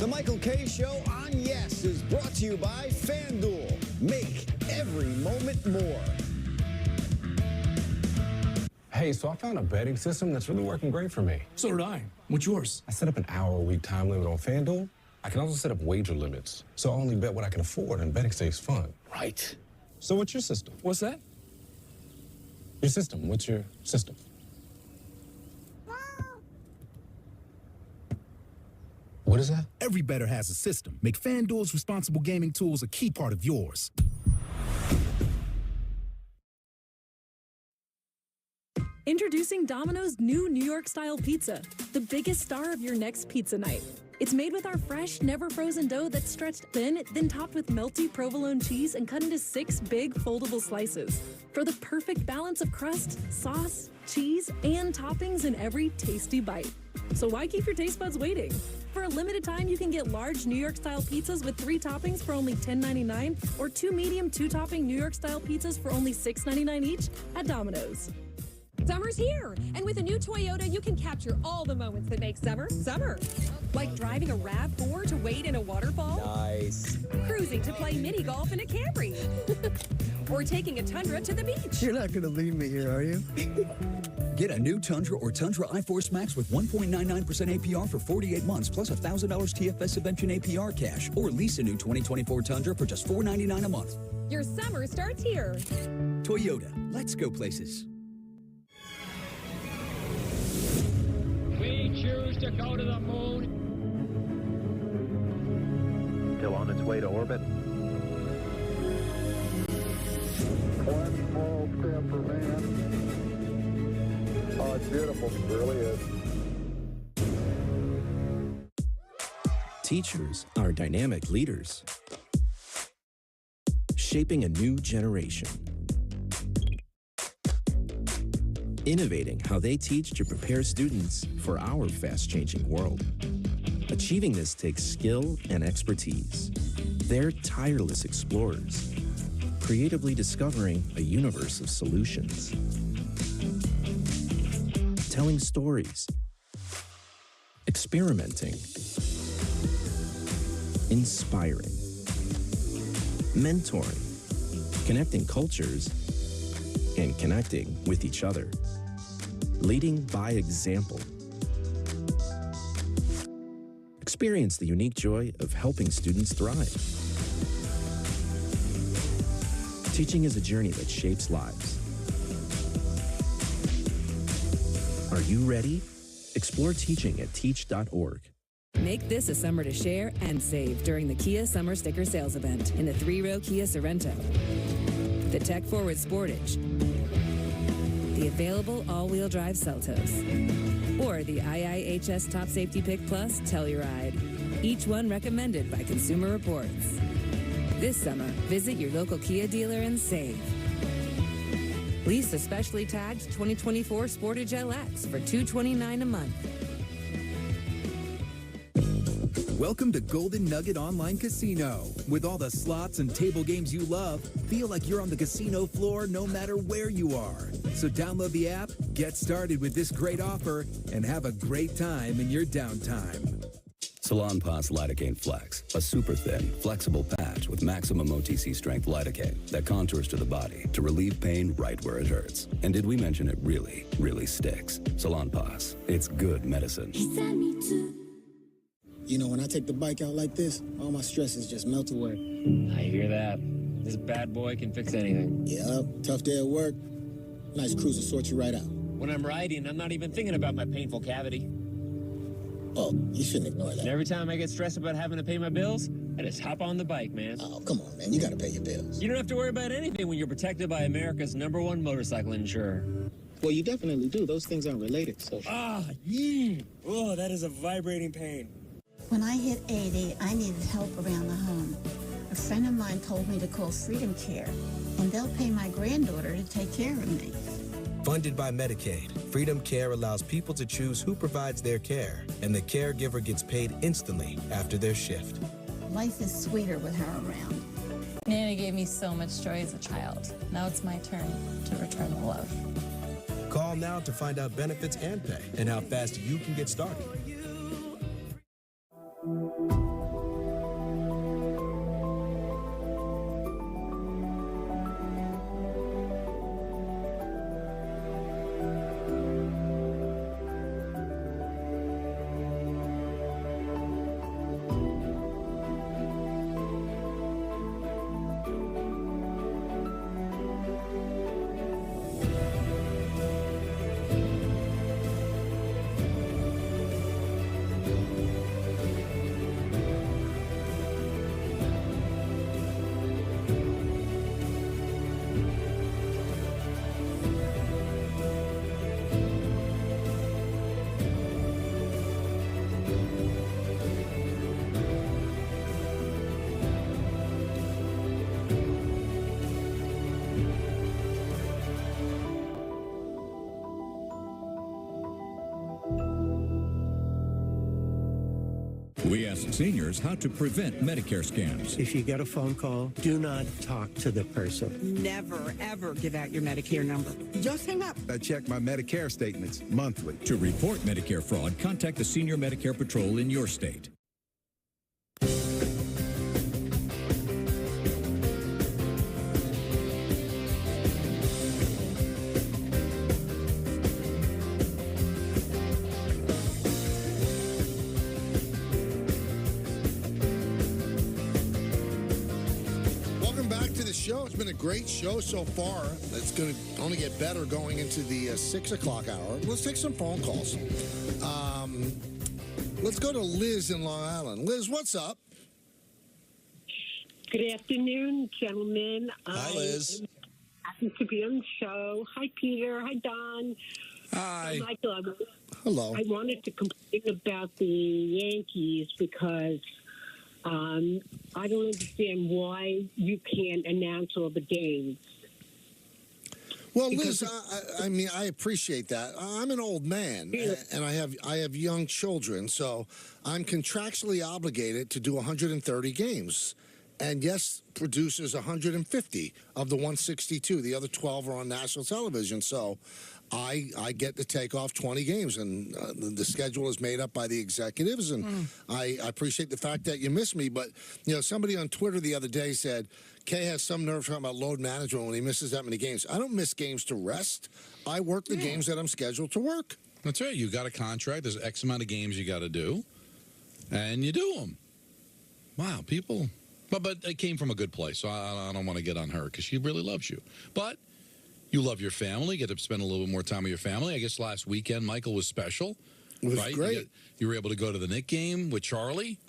The Michael K. Show on Yes is brought to you by FanDuel. Make every moment more. Hey, so I found a betting system that's really working great for me. So did I. What's yours? I set up an hour-a-week time limit on FanDuel. I can also set up wager limits, so I only bet what I can afford, and betting stays fun. Right. So what's your system? What's that? Your system. What's your system? What is that? Every bettor has a system. Make FanDuel's responsible gaming tools a key part of yours. Introducing Domino's new New York-style pizza, the biggest star of your next pizza night. It's made with our fresh, never-frozen dough that's stretched thin, then topped with melty provolone cheese and cut into 6 big, foldable slices. For the perfect balance of crust, sauce, cheese, and toppings in every tasty bite. So why keep your taste buds waiting? For a limited time, you can get large New York-style pizzas with 3 toppings for only $10.99 or 2 medium 2-topping New York-style pizzas for only $6.99 each at Domino's. Summer's here, and with a new Toyota, you can capture all the moments that make summer, summer. Like driving a RAV4 to wade in a waterfall. Nice. Cruising to play mini golf in a Camry. Or taking a Tundra to the beach. You're not going to leave me here, are you? Get a new Tundra or Tundra iForce Max with 1.99% APR for 48 months plus $1,000 TFS subvention APR cash. Or lease a new 2024 Tundra for just $499 a month. Your summer starts here. Toyota, let's go places. We choose to go to the moon. Still on its way to orbit. One small step for man. Oh, it's beautiful. It really is. Teachers are dynamic leaders, shaping a new generation. Innovating how they teach to prepare students for our fast-changing world. Achieving this takes skill and expertise. They're tireless explorers, creatively discovering a universe of solutions. Telling stories, experimenting, inspiring, mentoring, connecting cultures, and connecting with each other. Leading by example. Experience the unique joy of helping students thrive. Teaching is a journey that shapes lives. Are you ready? Explore teaching at teach.org. Make this a summer to share and save during the Kia Summer Sticker Sales Event in the 3-row Kia Sorrento, the tech-forward Sportage, the available all-wheel drive Seltos, or the IIHS Top Safety Pick Plus Telluride, each one recommended by Consumer Reports. This summer, visit your local Kia dealer and save. Lease a specially tagged 2024 Sportage LX for $229 a month. Welcome to Golden Nugget Online Casino. With all the slots and table games you love, feel like you're on the casino floor no matter where you are. So download the app, get started with this great offer, and have a great time in your downtime. Salonpas Lidocaine Flex, a super thin, flexible patch with maximum OTC strength lidocaine that contours to the body to relieve pain right where it hurts. And did we mention it really, really sticks? Salonpas, it's good medicine. You know, when I take the bike out like this, all my stresses just melt away. I hear that. This bad boy can fix anything. Yep, tough day at work. Nice cruiser sorts you right out. When I'm riding, I'm not even thinking about my painful cavity. Oh, you shouldn't ignore that. And every time I get stressed about having to pay my bills, I just hop on the bike, man. Oh, come on, man. You gotta pay your bills. You don't have to worry about anything when you're protected by America's #1 motorcycle insurer. Well, you definitely do. Those things aren't related, so... Oh, that is a vibrating pain. When I hit 80, I needed help around the home. A friend of mine told me to call Freedom Care, and they'll pay my granddaughter to take care of me. Funded by Medicaid, Freedom Care allows people to choose who provides their care, and the caregiver gets paid instantly after their shift. Life is sweeter with her around. Nana gave me so much joy as a child. Now it's my turn to return the love. Call now to find out benefits and pay, and how fast you can get started. We asked seniors how to prevent Medicare scams. If you get a phone call, do not talk to the person. Never, ever give out your Medicare number. Just hang up. I check my Medicare statements monthly. To report Medicare fraud, contact the Senior Medicare Patrol in your state. Show. It's been a great show so far. It's going to only get better going into the 6 o'clock hour. Let's take some phone calls. Let's go to Liz in Long Island. Liz, what's up? Good afternoon, gentlemen. Hi, Liz. Happy to be on the show. Hi, Peter. Hi, Don. Hi. Michael. Hello. I wanted to complain about the Yankees because I don't understand why you can't announce all the games. Well, Liz, I mean, I appreciate that. I'm an old man, and I have young children, so I'm contractually obligated to do 130 games. And yes, produces 150 of the 162. The other 12 are on national television, so I get to take off 20 games, and the schedule is made up by the executives, and I appreciate the fact that you miss me. But, you know, somebody on Twitter the other day said, Kay has some nerve talking about load management when he misses that many games. I don't miss games to rest. I work the games that I'm scheduled to work. That's right. You got a contract. There's X amount of games you got to do, and you do them. Wow, people. But it came from a good place, so I don't want to get on her because she really loves you. But you love your family. You get to spend a little bit more time with your family. I guess last weekend, Michael was special. It was right? great. You were able to go to the Knick game with Charlie.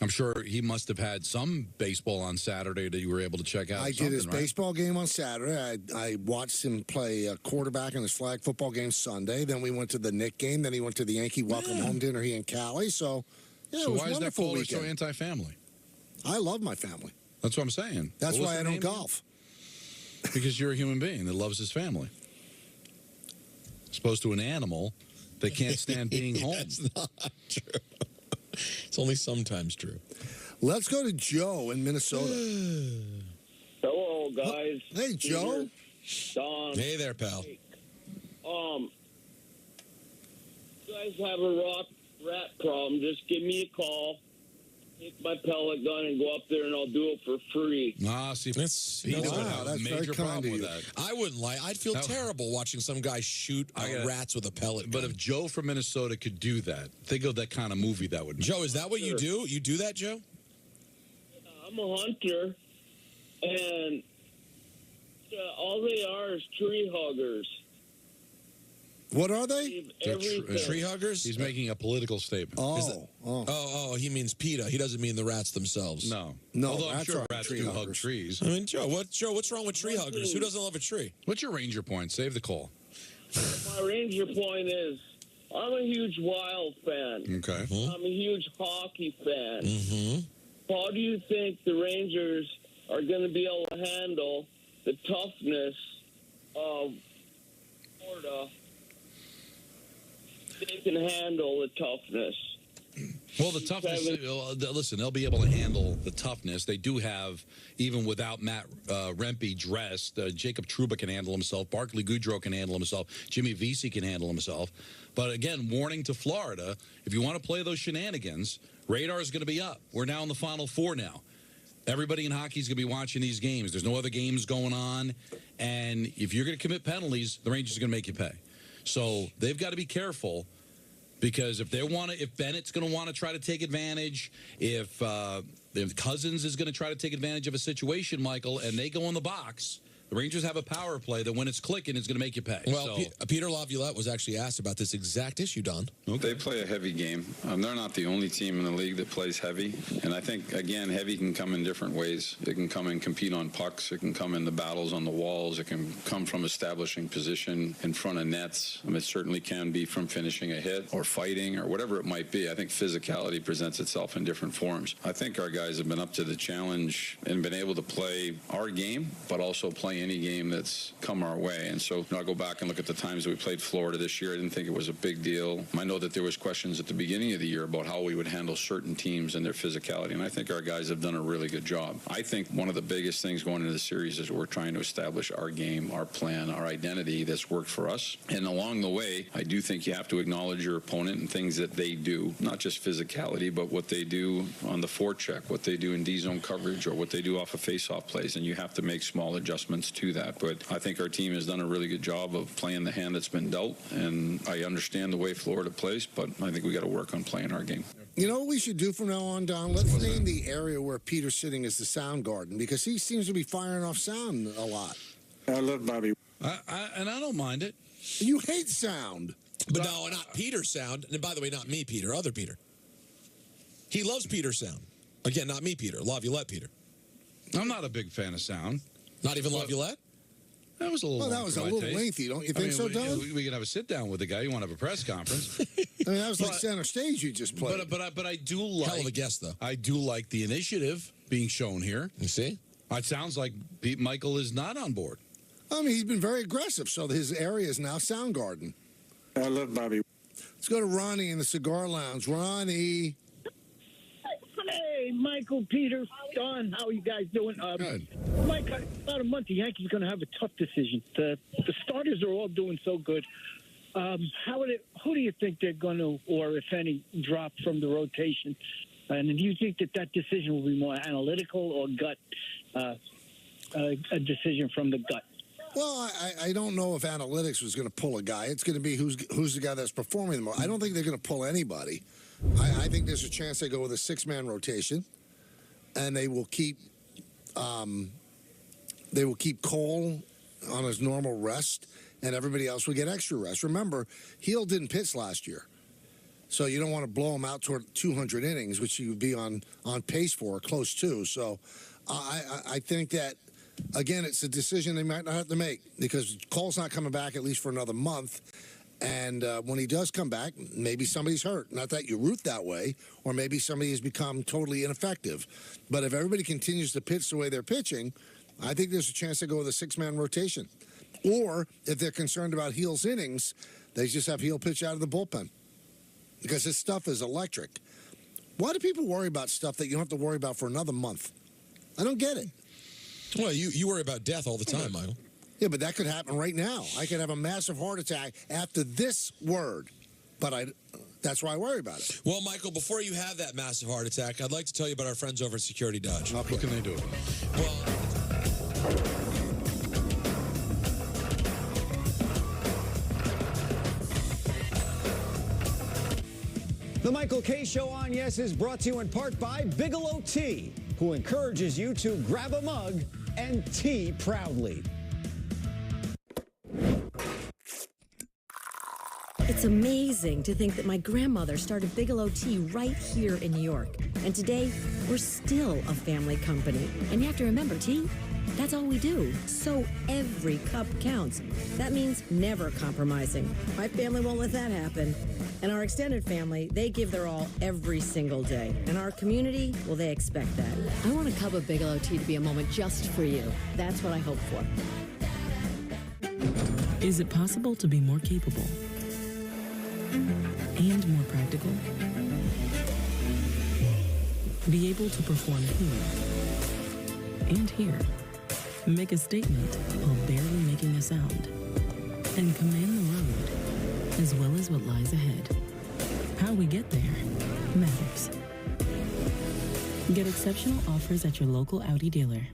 I'm sure he must have had some baseball on Saturday that you were able to check out. I did his baseball game on Saturday. I watched him play quarterback in his flag football game Sunday. Then we went to the Knick game. Then he went to the Yankee welcome home dinner, he and Callie. So, yeah, it was why is that wonderful caller so weekend. anti-family? I love my family. That's what I'm saying. That's What was why the I don't name? golf. Because you're a human being that loves his family. As opposed to an animal that can't stand being home. That's not true. It's only sometimes true. Let's go to Joe in Minnesota. Hello, guys. Hey, Joe. Don. Hey there, pal. You guys have a rat problem, just give me a call. Take my pellet gun and go up there, and I'll do it for free. See, Peter would have a major problem with that. I wouldn't lie. I'd feel terrible watching some guy shoot rats with a pellet gun. But if Joe from Minnesota could do that, think of that kind of movie that would make. Joe, is that what you do? You do that, Joe? I'm a hunter, and all they are is tree huggers. What are they? Tree huggers? He's making a political statement. Oh, he means PETA. He doesn't mean the rats themselves. No. Although I'm sure rats do hug trees. I mean, Joe, what's wrong with tree huggers? Who doesn't love a tree? What's your ranger point? Save the call. My ranger point is, I'm a huge Wild fan. Okay. I'm a huge hockey fan. Mm-hmm. How do you think the Rangers are going to be able to handle the toughness of Florida? They can handle the toughness. Well, the toughness, listen, they'll be able to handle the toughness. They do have, even without Matt Rempe dressed, Jacob Trouba can handle himself. Barclay Goodrow can handle himself. Jimmy Vesey can handle himself. But again, warning to Florida, if you want to play those shenanigans, radar is going to be up. We're now in the Final Four now. Everybody in hockey is going to be watching these games. There's no other games going on. And if you're going to commit penalties, the Rangers are going to make you pay. So they've got to be careful, because if Bennett's going to want to try to take advantage, if Cousins is going to try to take advantage of a situation, Michael, and they go in the box, the Rangers have a power play that when it's clicking, it's going to make you pay. Well, Peter Laviolette was actually asked about this exact issue, Don. They play a heavy game. They're not the only team in the league that plays heavy. And I think, again, heavy can come in different ways. It can come and compete on pucks. It can come in the battles on the walls. It can come from establishing position in front of nets. It certainly can be from finishing a hit or fighting or whatever it might be. I think physicality presents itself in different forms. I think our guys have been up to the challenge and been able to play our game, but also play play any game that's come our way. And so I'll go back and look at the times that we played Florida this year. I didn't think it was a big deal. I know that there was questions at the beginning of the year about how we would handle certain teams and their physicality, and I think our guys have done a really good job. I think one of the biggest things going into the series is we're trying to establish our game, our plan, our identity that's worked for us. And along the way, I do think you have to acknowledge your opponent and things that they do, not just physicality, but what they do on the forecheck, what they do in D-zone coverage, or what they do off of face-off plays, and you have to make small adjustments to that. But I think our team has done a really good job of playing the hand that's been dealt, and I understand the way Florida plays, but I think we got to work on playing our game. You know what we should do from now on, Don? Let's name the area where Peter's sitting as the sound garden, because he seems to be firing off sound a lot. I love Bobby. And I don't mind it. You hate sound. But no, not Peter's sound. And by the way, not me, Peter. Other Peter. He loves Peter's sound. Again, not me, Peter. Laviolette, Peter. I'm not a big fan of sound. Not even Laviolette? That was a little. Well, that was a little lengthy, don't you think so, Don? We could have a sit down with the guy. You want to have a press conference? I mean, that was like center stage you just played. But I do like. Hell of a guest, though. I do like the initiative being shown here. You see? It sounds like Pete Michael is not on board. I mean, he's been very aggressive, so his area is now Soundgarden. I love Bobby. Let's go to Ronnie in the cigar lounge. Ronnie. Hey, Michael, Peter, Don, how are you guys doing? Good. Mike, about a month, the Yankees are going to have a tough decision. The starters are all doing so good. Who do you think they're going to, or if any, drop from the rotation? And do you think that decision will be more analytical or gut, a decision from the gut? Well, I don't know if analytics was going to pull a guy. It's going to be who's the guy that's performing the most. I don't think they're going to pull anybody. I think there's a chance they go with a six-man rotation, and they will keep Cole on his normal rest, and everybody else will get extra rest. Remember, Heel didn't pitch last year, so you don't want to blow him out toward 200 innings, which he would be on pace for, or close to. So I think that, again, it's a decision they might not have to make, because Cole's not coming back at least for another month. And when he does come back, maybe somebody's hurt. Not that you root that way, or maybe somebody has become totally ineffective. But if everybody continues to pitch the way they're pitching, I think there's a chance to go with a six-man rotation. Or if they're concerned about Heel's innings, they just have Heel pitch out of the bullpen, because his stuff is electric. Why do people worry about stuff that you don't have to worry about for another month? I don't get it. Well, you worry about death all the time, Michael. Yeah, but that could happen right now. I could have a massive heart attack after this word, but that's why I worry about it. Well, Michael, before you have that massive heart attack, I'd like to tell you about our friends over at Security Dodge. Okay. What can they do? Well, the Michael K. Show on Yes is brought to you in part by Bigelow Tea, who encourages you to grab a mug and tea proudly. It's amazing to think that my grandmother started Bigelow Tea right here in New York. And today, we're still a family company. And you have to remember, tea, that's all we do. So every cup counts. That means never compromising. My family won't let that happen. And our extended family, they give their all every single day. And our community, well, they expect that. I want a cup of Bigelow Tea to be a moment just for you. That's what I hope for. Is it possible to be more capable and more practical? Be able to perform here and here. Make a statement while barely making a sound. And command the road, as well as what lies ahead. How we get there matters. Get exceptional offers at your local Audi dealer.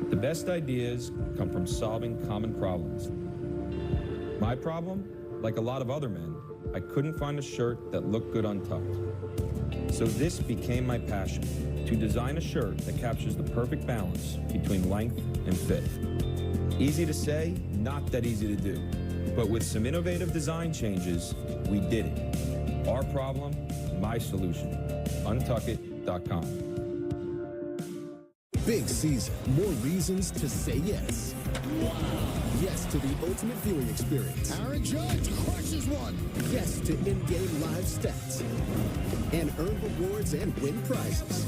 The best ideas come from solving common problems. My problem, like a lot of other men, I couldn't find a shirt that looked good untucked. So this became my passion, to design a shirt that captures the perfect balance between length and fit. Easy to say, not that easy to do. But with some innovative design changes, we did it. Our problem, my solution. Untuckit.com. big season. More reasons to say yes. Wow. Yes to the ultimate viewing experience. Aaron Judge crushes one. Yes to in-game live stats. And earn rewards and win prizes.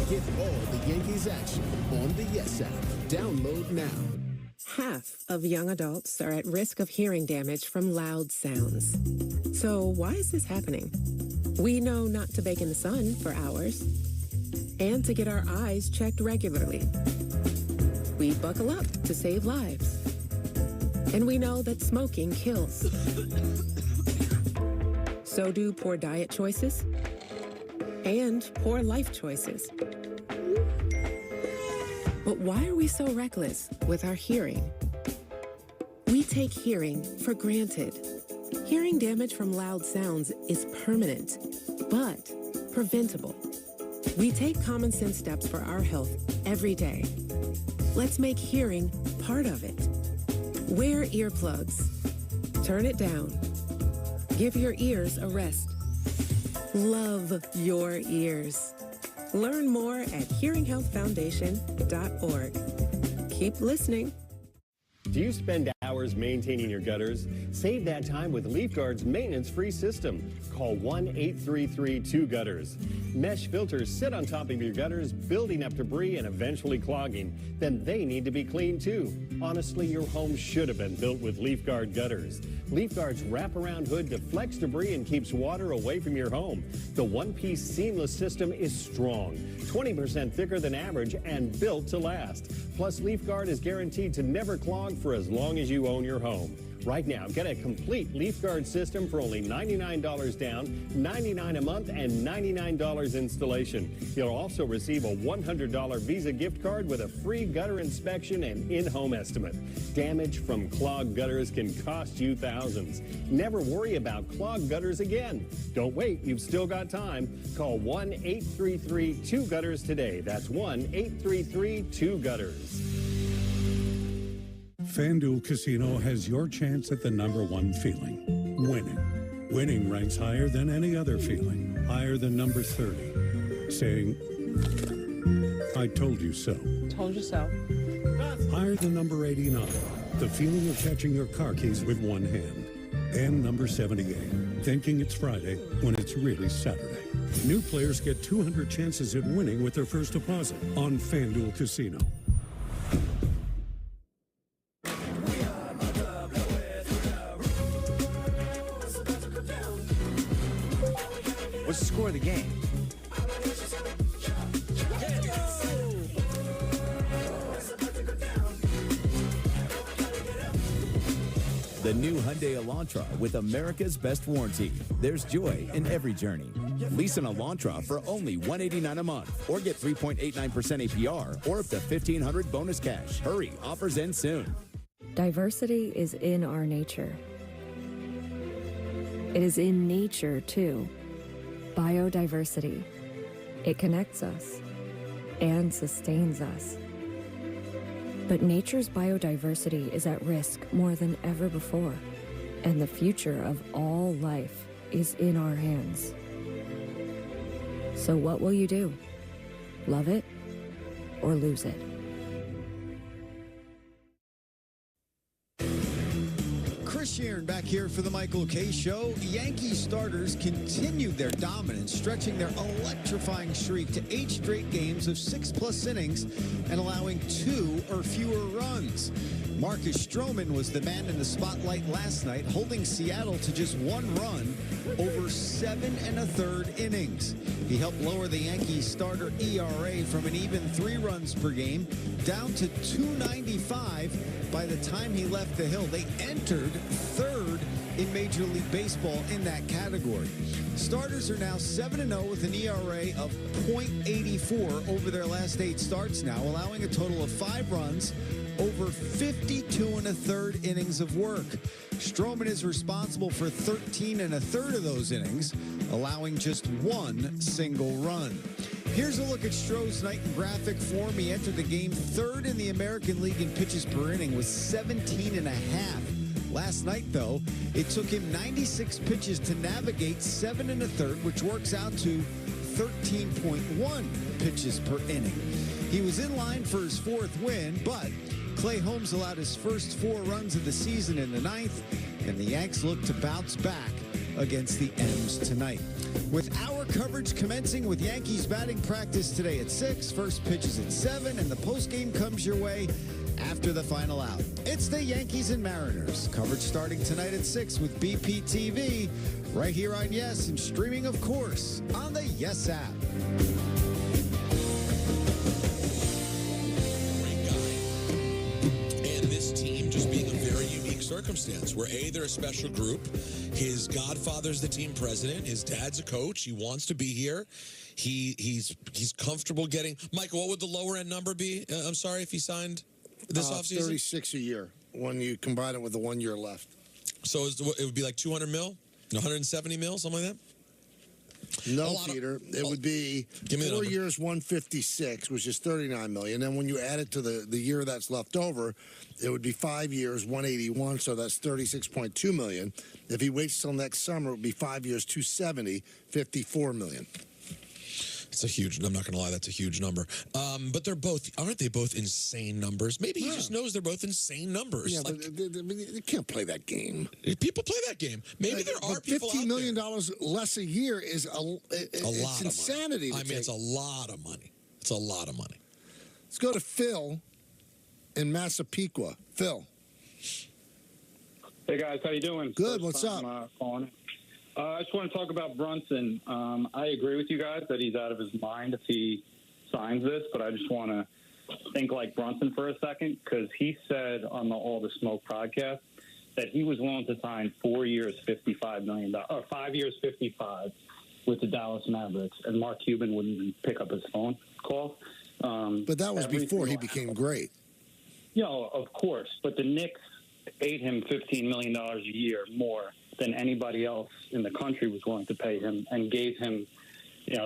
Get all the Yankees action on the Yes app. Download now. Half of young adults are at risk of hearing damage from loud sounds. So why is this happening? We know not to bake in the sun for hours and to get our eyes checked regularly. We buckle up to save lives. And we know that smoking kills. So do poor diet choices and poor life choices. But why are we so reckless with our hearing? We take hearing for granted. Hearing damage from loud sounds is permanent, but preventable. We take common sense steps for our health every day. Let's make hearing part of it. Wear earplugs. Turn it down. Give your ears a rest. Love your ears. Learn more at hearinghealthfoundation.org. Keep listening. Do you spend hours maintaining your gutters? Save that time with LeafGuard's maintenance-free system. Call 1-833-2-GUTTERS. Mesh filters sit on top of your gutters, building up debris and eventually clogging. Then they need to be cleaned too. Honestly, your home should have been built with LeafGuard gutters. LeafGuard's wraparound hood deflects debris and keeps water away from your home. The one-piece seamless system is strong, 20% thicker than average, and built to last. Plus, LeafGuard is guaranteed to never clog for as long as you own your home. Right now, get a complete LeafGuard system for only $99 down, $99 a month, and $99 installation. You'll also receive a $100 Visa gift card with a free gutter inspection and in-home estimate. Damage from clogged gutters can cost you thousands. Never worry about clogged gutters again. Don't wait, you've still got time. Call 1-833-2-GUTTERS today. That's 1-833-2-GUTTERS. FanDuel Casino has your chance at the #1 feeling, winning. Winning ranks higher than any other feeling, higher than number 30. Saying, I told you so. Told you so. Higher than number 89, the feeling of catching your car keys with one hand. And number 78, thinking it's Friday when it's really Saturday. New players get 200 chances at winning with their first deposit on FanDuel Casino. What's the score of the game? The new Hyundai Elantra with America's best warranty. There's joy in every journey. Lease an Elantra for only $189 a month or get 3.89% APR or up to $1,500 bonus cash. Hurry, offers end soon. Diversity is in our nature. It is in nature, too. Biodiversity. It connects us and sustains us. But nature's biodiversity is at risk more than ever before, and the future of all life is in our hands. So what will you do? Love it or lose it? Chris Sheeran back here for the Michael K. Show. Yankees starters continued their dominance, stretching their electrifying streak to 8 straight games of 6+ innings and allowing 2 or fewer runs. Marcus Stroman was the man in the spotlight last night, holding Seattle to just 1 run over 7 1/3 innings. He helped lower the Yankees starter ERA from an even 3 runs per game down to 2.95 by the time he left the hill. They entered 3rd in Major League Baseball in that category. Starters are now 7-0 with an ERA of .84 over their last 8 starts now, allowing a total of 5 runs over 52 1/3 innings of work. Stroman is responsible for 13 1/3 of those innings, allowing just 1 single run. Here's a look at Stroh's night in graphic form. He entered the game 3rd in the American League in pitches per inning with 17.5. Last night, though, it took him 96 pitches to navigate 7 1/3, which works out to 13.1 pitches per inning. He was in line for his 4th win, but Clay Holmes allowed his first 4 runs of the season in the 9th, and the Yanks look to bounce back against the M's tonight. With our coverage commencing with Yankees batting practice today at 6, first pitch is at 7, and the postgame comes your way after the final out. It's the Yankees and Mariners. Coverage starting tonight at 6 with BPTV, right here on Yes, and streaming, of course, on the Yes app. Circumstance where they're a special group. His godfather's the team president. His dad's a coach. He wants to be here. He's comfortable getting. Michael, what would the lower end number be? I'm sorry, if he signed this offseason? 36 a year when you combine it with the 1 year left. So it would be like 200 mil, 170 mil, something like that. No, Peter. It would be 4 years, 156, which is $39 million. Then when you add it to the year that's left over, it would be 5 years, 181. So that's $36.2 million. If he waits till next summer, it would be 5 years, 270, $54 million. It's a huge. I'm not going to lie, that's a huge number. But aren't they both insane numbers? Maybe he just knows they're both insane numbers. Yeah, but they can't play that game. People play that game. Maybe there are people out there. $50 million less a year is a lot of insanity. I mean, it's a lot of money. It's a lot of money. Let's go to Phil in Massapequa. Phil. Hey, guys. How you doing? Good. What's up? Calling it. I just want to talk about Brunson. I agree with you guys that he's out of his mind if he signs this, but I just want to think like Brunson for a second, because he said on the All the Smoke podcast that he was willing to sign 4 years, $55 million, or 5 years, $55 with the Dallas Mavericks, and Mark Cuban wouldn't even pick up his phone call. But that was before he became great. Yeah, of course. But the Knicks paid him $15 million a year more than anybody else in the country was willing to pay him, and gave him,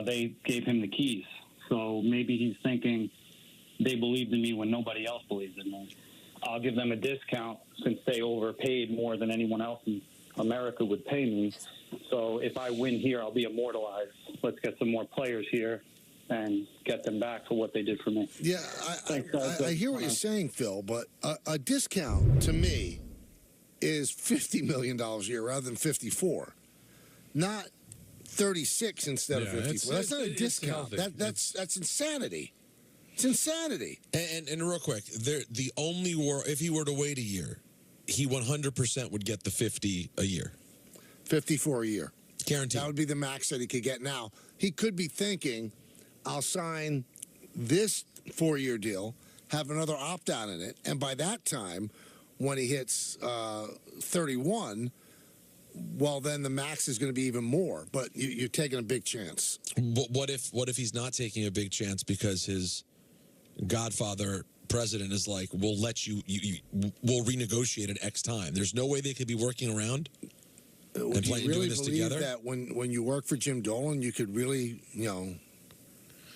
they gave him the keys. So maybe he's thinking they believed in me when nobody else believed in me. I'll give them a discount since they overpaid more than anyone else in America would pay me. So if I win here, I'll be immortalized. Let's get some more players here and get them back for what they did for me. Yeah, I hear what you're saying, Phil, but a discount to me is $50 million a year rather than 54, not 36 instead of 54. That's not a discount. That's insanity. It's insanity. And real quick, the only if he were to wait a year, he 100% would get the 50 a year. 54 a year. Guaranteed. That would be the max that he could get now. He could be thinking, I'll sign this 4-year deal, have another opt-out in it, and by that time, when he hits 31, well, then the max is going to be even more. But you're taking a big chance. What if he's not taking a big chance because his godfather president is like, we'll let we'll renegotiate at X time? There's no way they could be working around and Would you really doing this believe together? that when you work for Jim Dolan, you could really,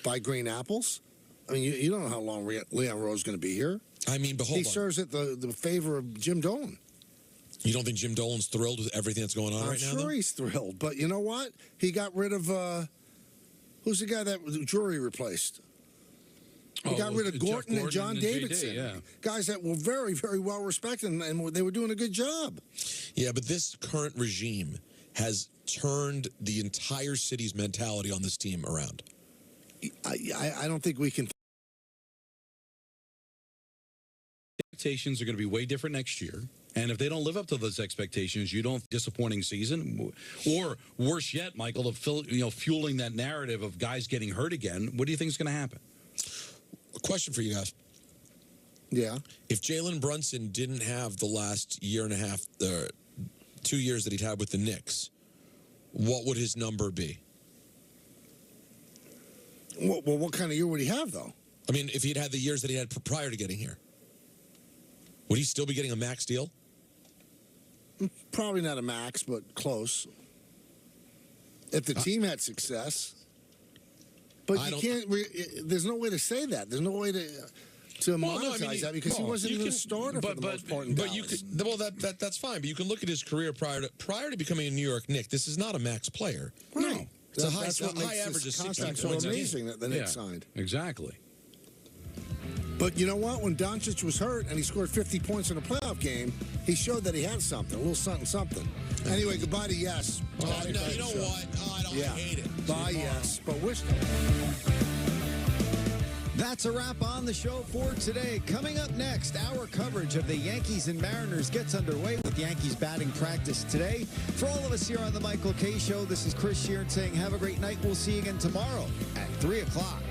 buy green apples? I mean, you don't know how long Leon Rose is going to be here. I mean, but hold he serves at the favor of Jim Dolan. You don't think Jim Dolan's thrilled with everything that's going on right now? I'm sure he's thrilled. But you know what? He got rid of, who's the guy that Drury replaced? He got rid of Gorton and John Davidson. Guys that were very, very well respected, and they were doing a good job. Yeah, but this current regime has turned the entire city's mentality on this team around. I don't think we can. Expectations are going to be way different next year. And if they don't live up to those expectations, you don't disappointing season, or worse yet, Michael, fueling that narrative of guys getting hurt again. What do you think is going to happen? A question for you guys. Yeah. If Jalen Brunson didn't have the last year and a half, 2 years that he'd had with the Knicks, what would his number be? Well, what kind of year would he have, though? I mean, if he'd had the years that he had prior to getting here, would he still be getting a max deal? Probably not a max, but close. If the team had success. But you can't. There's no way to say that. There's no way to monetize that because he wasn't even a starter for the most part in Dallas. You could, that's fine. But you can look at his career prior to becoming a New York Knick. This is not a max player. No. It's a high, That's what makes high average of this 60 contract so points a game. amazing that the Knicks signed. Exactly. But you know what? When Doncic was hurt and he scored 50 points in a playoff game, he showed that he had something, a little something. Anyway, goodbye to Yes. Oh, no, you know what? Oh, I hate it. Bye, Yes. But wish. That's a wrap on the show for today. Coming up next, our coverage of the Yankees and Mariners gets underway with Yankees batting practice today. For all of us here on the Michael K. Show, this is Chris Sheeran saying have a great night. We'll see you again tomorrow at 3 o'clock.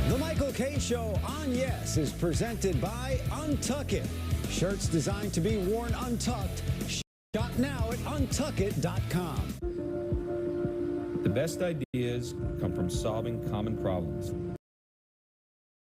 The Michael K. Show on Yes is presented by Untuck It. Shirts designed to be worn untucked. Shop now at untuckit.com. The best ideas come from solving common problems.